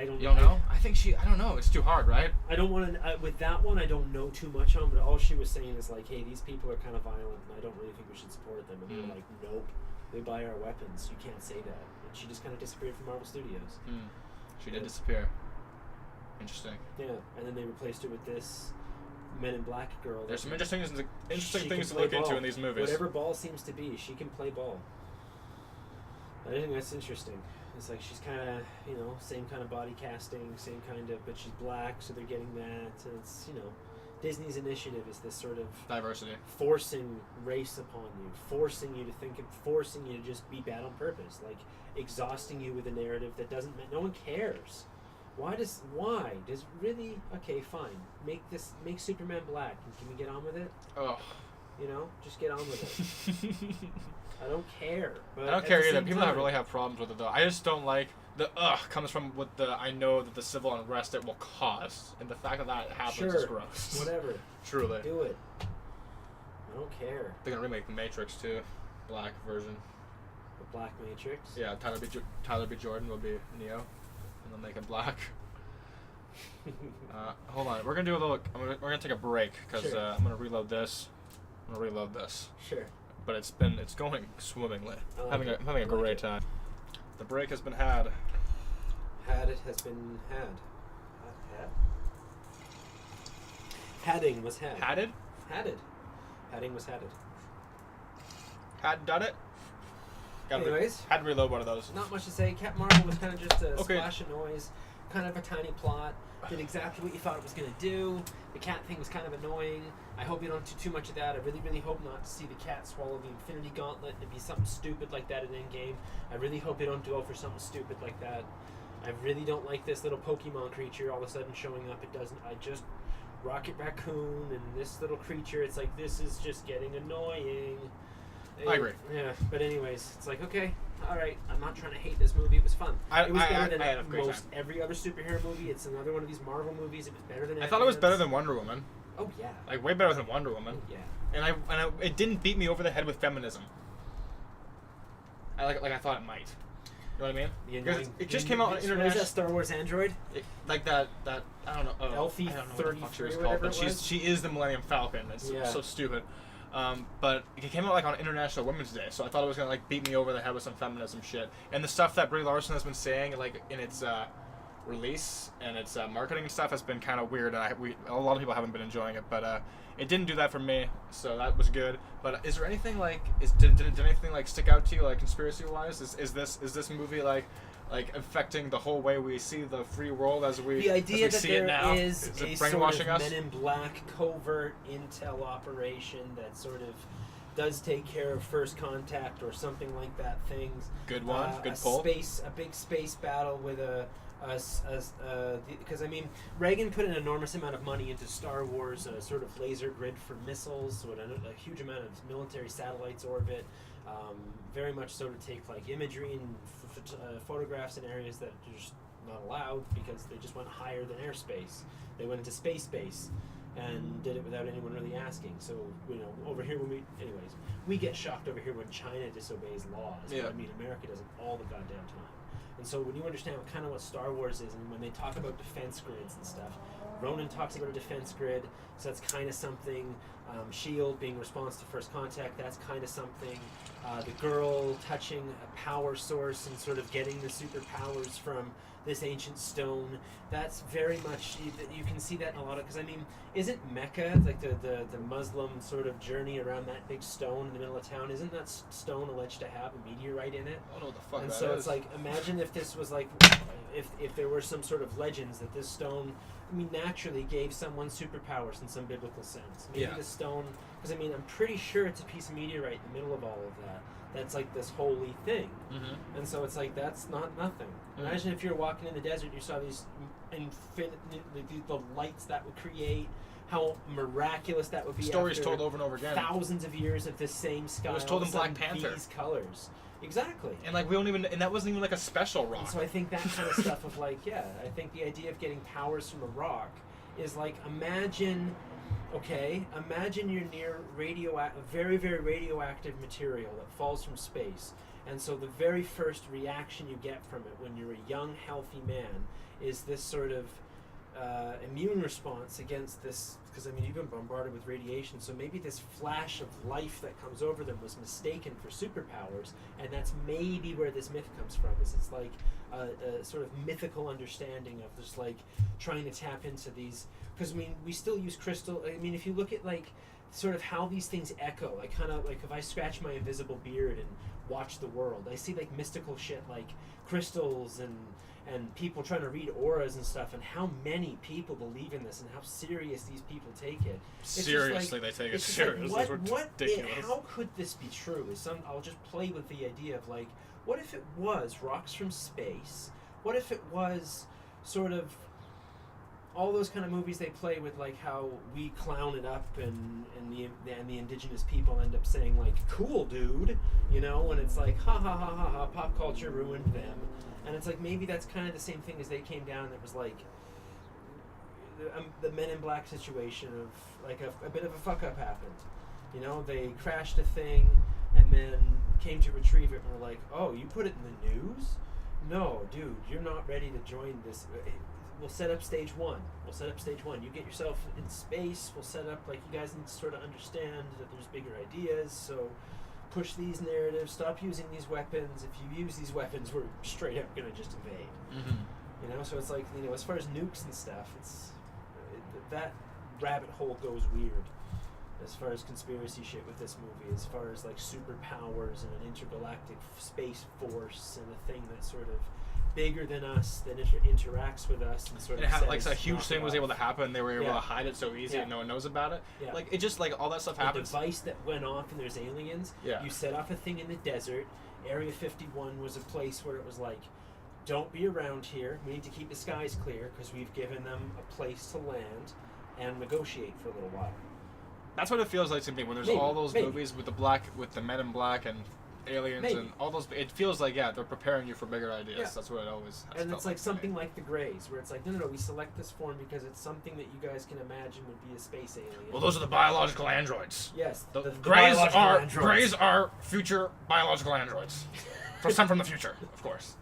don't. You don't know? I think she. I don't know. It's too hard, right? I don't want to. With that one, I don't know too much on, but all she was saying is like, "Hey, these people are kind of violent, and I don't really think we should support them." And they were like, "Nope, they buy our weapons. You can't say that." And she just kind of disappeared from Marvel Studios. She did disappear. Interesting. Yeah, and then they replaced her with this Men in Black girl. There's some that- interesting she things can to play look into ball. in these movies. Whatever ball seems to be, she can play ball. I think that's interesting. It's like she's kind of, same kind of body casting, same kind of, but she's black, so they're getting that. And it's, Disney's initiative is this sort of Diversity. forcing race upon you, forcing you to think, forcing you to just be bad on purpose, like exhausting you with a narrative that doesn't. No one cares. Why does really? Okay, fine. Make Superman black. Can we get on with it? Oh. Just get on with it. I don't care. But I don't at care the either. same People time, that really have problems with it though. I just don't like the comes from what I know that the civil unrest it will cause, and the fact that happens is Sure. gross. Whatever. Truly. Do it. I don't care. They're gonna remake the Matrix too, black version. Black Matrix. Yeah, Tyler B. Jordan will be Neo, and they'll make him black. Hold on, we're gonna do a little. We're gonna take a break because Sure. I'm gonna reload this. Sure. But it's going swimmingly. I like I'm having a great time. The break has been had. It has been had. Hadding was had. Hadded? Hadding was hadded. Had done it. Anyways. Had to reload one of those. Not much to say. Captain Marvel was kind of just a Okay. splash of noise, kind of a tiny plot. Did exactly what you thought it was going to do. The cat thing was kind of annoying. I hope you don't do too much of that. I really, really hope not to see the cat swallow the Infinity Gauntlet and be something stupid like that in Endgame. I really hope they don't go for something stupid like that. I really don't like this little Pokemon creature all of a sudden showing up. It doesn't. I just Rocket Raccoon and this little creature. It's like this is just getting annoying. I agree. Yeah, but anyways, it's like okay, all right. I'm not trying to hate this movie. It was fun. It was better I had a than great most time. every other superhero movie. It's another one of these Marvel movies. It was better than. I thought it was better Ant-Man's. than Wonder Woman. Oh yeah. Like way better than Wonder Woman. Oh, yeah. And it didn't beat me over the head with feminism. I thought it might. You know what I mean? Because it just came out on What is international. that Star Wars android? Like that I don't know. Elfie I don't know what the fuck she 33 was or called, whatever but it was. she is the Millennium Falcon. It's Yeah. so stupid. But it came out like on International Women's Day, so I thought it was gonna like beat me over the head with some feminism shit. And the stuff that Brie Larson has been saying, like in its release and its marketing and stuff, has been kind of weird. And a lot of people haven't been enjoying it, but it didn't do that for me, so that was good. But is there anything like did anything like stick out to you like conspiracy wise? Is this movie like affecting the whole way we see the free world as we The idea that see it now? there is it a sort brainwashing of us? Men in Black covert intel operation that sort of does take care of first contact or something like that. Things. Good one. Good a pull. A big space battle with because I mean Reagan put an enormous amount of money into Star Wars, a sort of laser grid for missiles, so a huge amount of military satellites orbit. Very much so to take like imagery and photographs in areas that are just not allowed because they just went higher than airspace. They went into space base and did it without anyone really asking. So over here anyways, we get shocked over here when China disobeys laws. Yeah. But I mean America does it all the goddamn time. And so when you understand kind of what Star Wars is, and when they talk about defense grids and stuff, Ronan talks about a defense grid, so that's kind of something. S.H.I.E.L.D. being response to first contact, that's kind of something. The girl touching a power source and sort of getting the superpowers from this ancient stone, that's very much, you can see that in a lot of, because I mean, isn't Mecca, like the Muslim sort of journey around that big stone in the middle of town, isn't that stone alleged to have a meteorite in it? I don't know what the fuck And that so is. it's like, imagine if this was like, if there were some sort of legends that this stone, I mean, naturally gave someone superpowers in some biblical sense. Maybe Yeah. the stone, because I mean, I'm pretty sure it's a piece of meteorite in the middle of all of that. That's like this holy thing. Mm-hmm. And so it's like, that's not nothing. Imagine if you're walking in the desert, you saw these the lights that would create, how miraculous that would be. Stories after told over and over again. thousands of years of this same sky. It was all told of in a Black sudden Panther. These colors. Exactly. And like and that wasn't even like a special rock. And so I think that kind of stuff of like, yeah, I think the idea of getting powers from a rock is like, imagine you're near very, very radioactive material that falls from space. And so the very first reaction you get from it when you're a young, healthy man is this sort of immune response against this, because I mean you've been bombarded with radiation, so maybe this flash of life that comes over them was mistaken for superpowers, and that's maybe where this myth comes from. Is it's like a sort of mythical understanding of just like trying to tap into these, because I mean we still use crystal. I mean if you look at like sort of how these things echo, like kind of like if I scratch my invisible beard and watch the world, I see like mystical shit like crystals and people trying to read auras and stuff, and how many people believe in this and how serious these people take it. Seriously, they take it serious. Like, That's what ridiculous. how could this be true? I'll just play with the idea of like, what if it was rocks from space? What if it was sort of all those kind of movies they play with, like how we clown it up and the indigenous people end up saying like, cool dude, when it's like ha ha ha ha ha, pop culture ruined them. And it's like maybe that's kind of the same thing as they came down and it was like the Men in Black situation of like a bit of a fuck up happened. They crashed a thing and then came to retrieve it and were like, "Oh, you put it in the news? No, dude, you're not ready to join this. We'll set up stage one. You get yourself in space. We'll set up, like, you guys need to sort of understand that there's bigger ideas, so push these narratives, stop using these weapons. If you use these weapons, we're straight up going to just invade." You know, so it's like, you know, as far as nukes and stuff, that rabbit hole goes weird. As far as conspiracy shit with this movie, as far as like superpowers and an intergalactic space force and a thing that's sort of bigger than us, that interacts with us and sort of like a huge thing was able to happen. They were able to hide it so easy and no one knows about it. Yeah. Like, it just, like, all that stuff happens. The device that went off and there's aliens. Yeah. You set off a thing in the desert. Area 51 was a place where it was like, don't be around here. We need to keep the skies clear because we've given them a place to land and negotiate for a little while. That's what it feels like to me when there's all those movies with the Men in Black and aliens and all those. It feels like, they're preparing you for bigger ideas. Yeah. That's what it always has. And it's like something like The Greys, where it's like, no, we select this form because it's something that you guys can imagine would be a space alien. Well, those are the biological androids. Yes, the Greys are future biological androids. Some from the future, of course.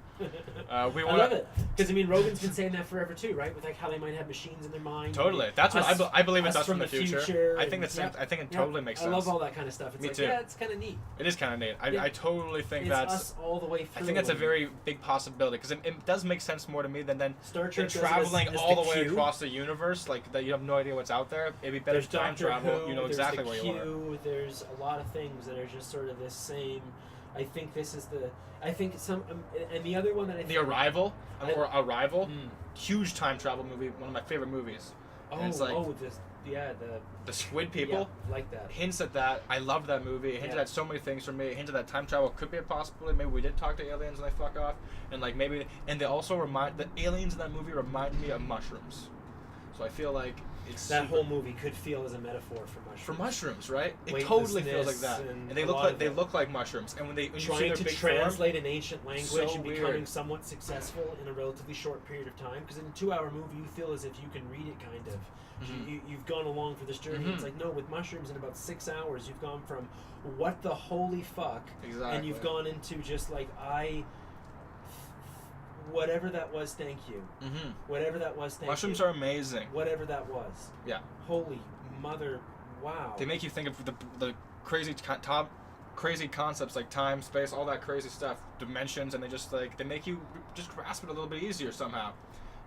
I love it, because I mean, Rogan's been saying that forever too, right? With like how they might have machines in their mind. Totally, that's what I believe. It's us from the future. I think that's. I think it totally makes sense. I love all that kind of stuff. It's Me like, too. Yeah, it's kind of neat. It is kind of neat. I totally think it's that's us all the way through. I think that's a very big possibility, because it does make sense more to me than Star Trek traveling as all the way Q. across the universe. Like, that you have no idea what's out there. It'd be better There's time Doctor travel. Who, You know exactly where you are. There's a lot of things that are just sort of this same. I think this is the. I think some, and the other one that I think. The Arrival, huge time travel movie. One of my favorite movies. And it's like, the Squid People. Yeah, like that. Hints at that. I loved that movie. It hinted at so many things for me. It hinted that time travel could be a possibility. Maybe we did talk to aliens and they fuck off. And like maybe, and they also the aliens in that movie remind me of mushrooms. So I feel like it's that whole movie could feel as a metaphor for mushrooms. For mushrooms, right? It totally feels like that. And they look like mushrooms. And when you see their big translate form, an ancient language and becoming weird. Somewhat successful in a relatively short period of time. Because in a 2-hour movie, you feel as if you can read it kind of. You've gone along for this journey. It's like, no, with mushrooms in about 6 hours, you've gone from what the holy fuck, and you've gone into just like whatever that was, thank you. Whatever that was, thank you. Mushrooms are amazing. Whatever that was. Yeah. Holy mother, wow. They make you think of the crazy crazy concepts like time, space, all that crazy stuff, dimensions, and they make you just grasp it a little bit easier somehow.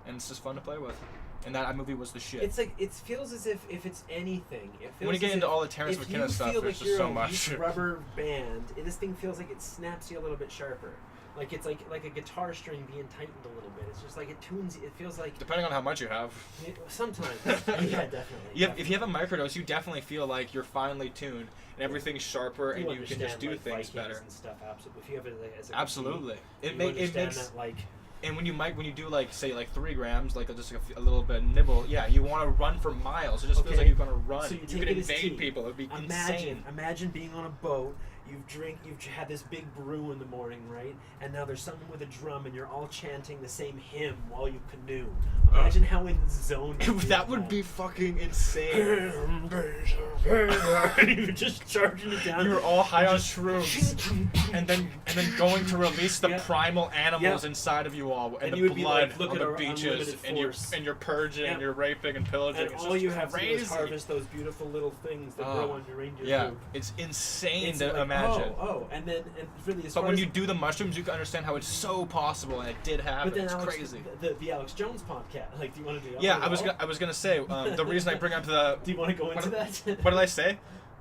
And it's just fun to play with. And that movie was the shit. It's like, it feels as if it's anything. It feels when you get into all the Terrence McKenna stuff, there's just so much. If you feel like you're a rubber band, this thing feels like it snaps you a little bit sharper. Like it's like a guitar string being tightened a little bit. It's just like it tunes. It feels like, depending on how much you have. Sometimes. Yeah, definitely. If you have a microdose, you definitely feel like you're finely tuned and everything's sharper, and you can just do things Vikings better. And stuff, absolutely. If you have it as a absolutely, it makes that, like. And when you do like say like 3 grams, like just a little bit nibble, you want to run for miles. It just feels like you're gonna run. So you can invade people. It'd be insane. Imagine being on a boat. You've had this big brew in the morning, right? And now there's someone with a drum, and you're all chanting the same hymn while you canoe. Imagine how in the zone. That would be fucking insane. You're just charging it down. You're all high on shrooms, and then going to release the primal animals inside of you all, and the blood on the beaches, and you're purging, and you're raping and pillaging. And all you have to do is harvest those beautiful little things that grow on your reindeer. Yeah, it's insane to imagine. And really, but when you do the mushrooms, you can understand how it's so possible, and it did happen. But then it's Alex, crazy. The Alex Jones podcast. Like, do you want to do? Yeah, I was gonna say the reason I bring up the. Do you want to go into that? What did I say?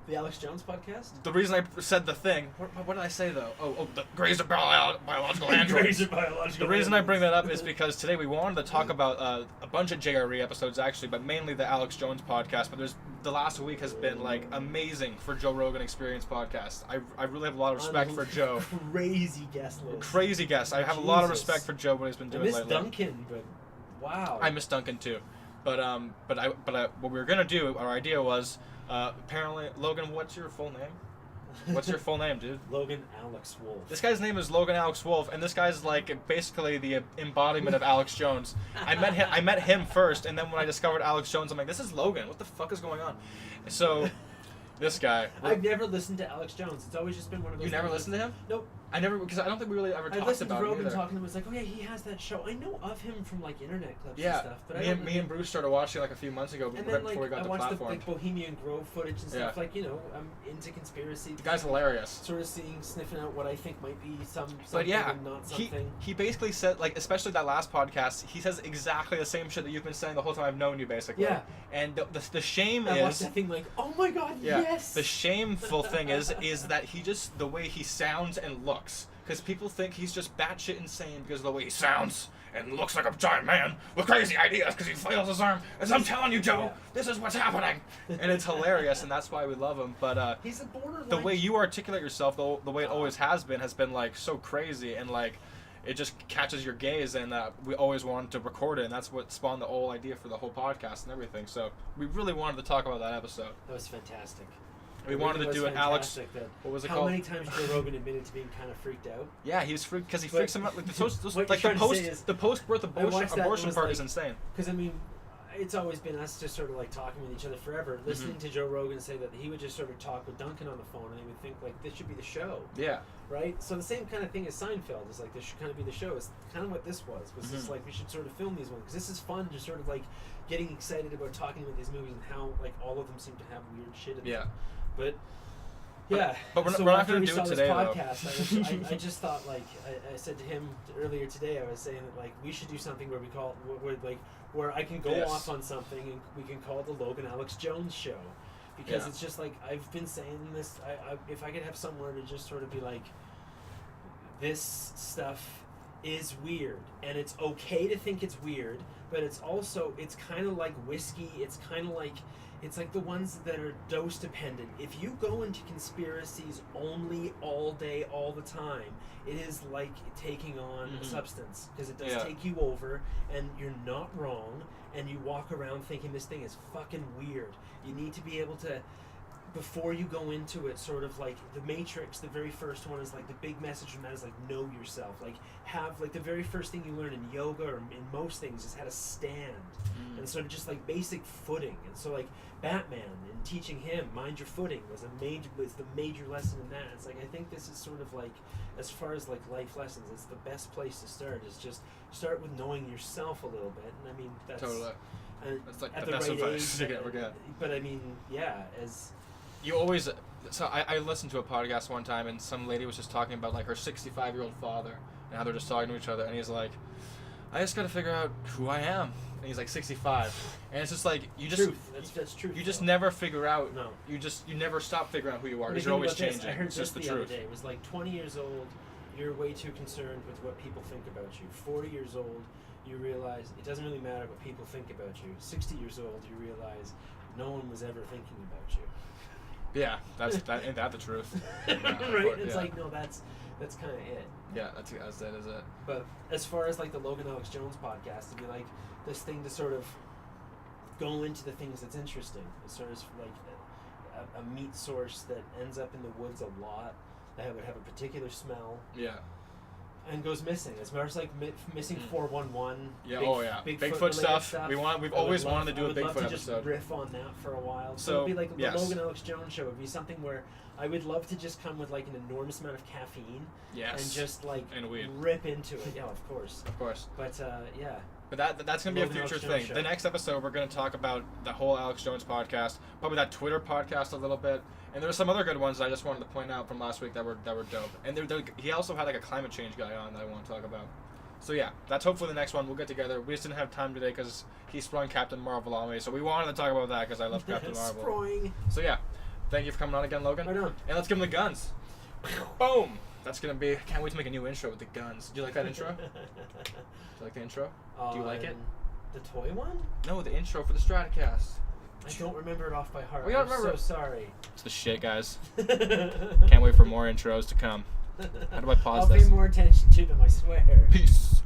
The Alex Jones podcast? The reason I said the thing. What did I say though? Oh, the Greys are biological androids. The reason I bring that up is because today we wanted to talk about a bunch of JRE episodes actually, but mainly the Alex Jones podcast. But the last week has been like amazing for Joe Rogan Experience podcast. I really have a lot of respect for Joe. Crazy guest list. Crazy guest. I have a lot of respect for Joe, what he's been doing lately. I miss Duncan, but wow. I miss Duncan too. But what we were gonna do, our idea was. Apparently, Logan, what's your full name? What's your full name, dude? Logan Alex Wolf. This guy's name is Logan Alex Wolf, and this guy's like basically the embodiment of Alex Jones. I met him first, and then when I discovered Alex Jones, I'm like, this is Logan. What the fuck is going on? So, This guy. I've never listened to Alex Jones. It's always just been one of those. You never things. listened to him? Nope. I never, because I don't think we really ever I talked listened about to him Rogan either. talking. It was like, oh yeah, he has that show. I know of him from like internet clips Yeah, and stuff. But me and Bruce started watching like a few months ago, And right then before we got I the watched platform. the like Bohemian Grove footage and stuff. Yeah. Like I'm into conspiracy. The guy's hilarious. Sort of sniffing out what I think might be something But yeah, and not something. he basically said, like, especially that last podcast, he says exactly the same shit that you've been saying the whole time I've known you, basically. Yeah. And the shame I watched is, that thing like, oh my god, yeah, yes. the shameful thing is that he just, the way he sounds and looks, because people think he's just batshit insane because of the way he sounds and looks like a giant man with crazy ideas because he flails his arm. As I'm telling you, Joe, this is what's happening, and it's hilarious, and that's why we love him. But he's a borderline. the way you articulate yourself, the way it always has been like so crazy, and like it just catches your gaze, and we always wanted to record it, and that's what spawned the whole idea for the whole podcast and everything. So we really wanted to talk about that episode. That was fantastic. We wanted to do an Alex. What was it called? How many times Joe Rogan admitted to being kind of freaked out? Yeah, he was freaked because he freaks him out. Like the post-birth abortion part is insane. Because I mean, it's always been us just sort of like talking with each other forever. Listening to Joe Rogan say that he would just sort of talk with Duncan on the phone, and they would think like this should be the show. Yeah. Right. So the same kind of thing as Seinfeld is like this should kind of be the show. It's kind of what this was. Just like we should sort of film these ones because this is fun. Just sort of like getting excited about talking about these movies and how like all of them seem to have weird shit in them. Yeah. But we're not going to do it today, podcast, I just thought, like, I said to him earlier today, I was saying that, like, we should do something where we call it, where I can go off on something and we can call it the Logan Alex Jones Show. Because it's just, like, I've been saying this, if I could have somewhere to just sort of be like, this stuff is weird, and it's okay to think it's weird, but it's also, it's kind of like whiskey, it's kind of like, it's like the ones that are dose dependent. If you go into conspiracies only all day, all the time, it is like taking on a substance because it does take you over, and you're not wrong, and you walk around thinking this thing is fucking weird. You need to be able to, before you go into it, sort of like the Matrix, the very first one is like the big message from that is like know yourself. Like have like the very first thing you learn in yoga or in most things is how to stand and sort of just like basic footing. And so like Batman and teaching him mind your footing was the major lesson in that. It's like I think this is sort of like as far as like life lessons, it's the best place to start is just start with knowing yourself a little bit. And I mean that's totally. That's like the best advice you can ever get. But I mean, yeah, as you always. So I listened to a podcast one time, and some lady was just talking about like her 65-year-old father and how they're just talking to each other, and he's like, I just got to figure out who I am. And he's like 65, and it's just like you just that's true. You just never figure out. No. You never stop figuring out who you are because you're always changing. I heard it's just the other truth. day. It was like 20 years old, you're way too concerned with what people think about you. 40 years old, you realize it doesn't really matter what people think about you. 60 years old, you realize no one was ever thinking about you. Yeah, ain't that the truth? Right? It's like no, that's kind of it. Yeah, that is it. But as far as like the Logan Alex Jones podcast, it'd be like this thing to sort of go into the things that's interesting. It's sort of like a meat source that ends up in the woods a lot that would have a particular smell. Yeah. And goes missing. As far as like missing 411. Yeah. Bigfoot stuff. We've always wanted to do a Bigfoot episode. Just riff on that for a while. So it'd be like the Logan Alex Jones show. It'd be something where I would love to just come with like an enormous amount of caffeine. Yes. And just like and weed. Rip into it. Yeah, of course. Of course. But yeah. But that's gonna be a future thing. The next episode we're gonna talk about the whole Alex Jones podcast, probably that Twitter podcast a little bit. And there's some other good ones that I just wanted to point out from last week that were dope. And he also had like a climate change guy on that I want to talk about. So yeah, that's hopefully the next one. We'll get together. We just didn't have time today because he sprung Captain Marvel on me. So we wanted to talk about that because I love Captain Marvel. Sprung. So yeah, thank you for coming on again, Logan. Right on. And let's give him the guns. Boom. That's gonna be. I can't wait to make a new intro with the guns. Do you like that intro? Do you like the intro? Do you like it? The toy one? No, the intro for the StratOCast. I don't remember it off by heart. I'm so sorry. It's the shit, guys. Can't wait for more intros to come. How do I pause this? I'll pay more attention to them, I swear. Peace.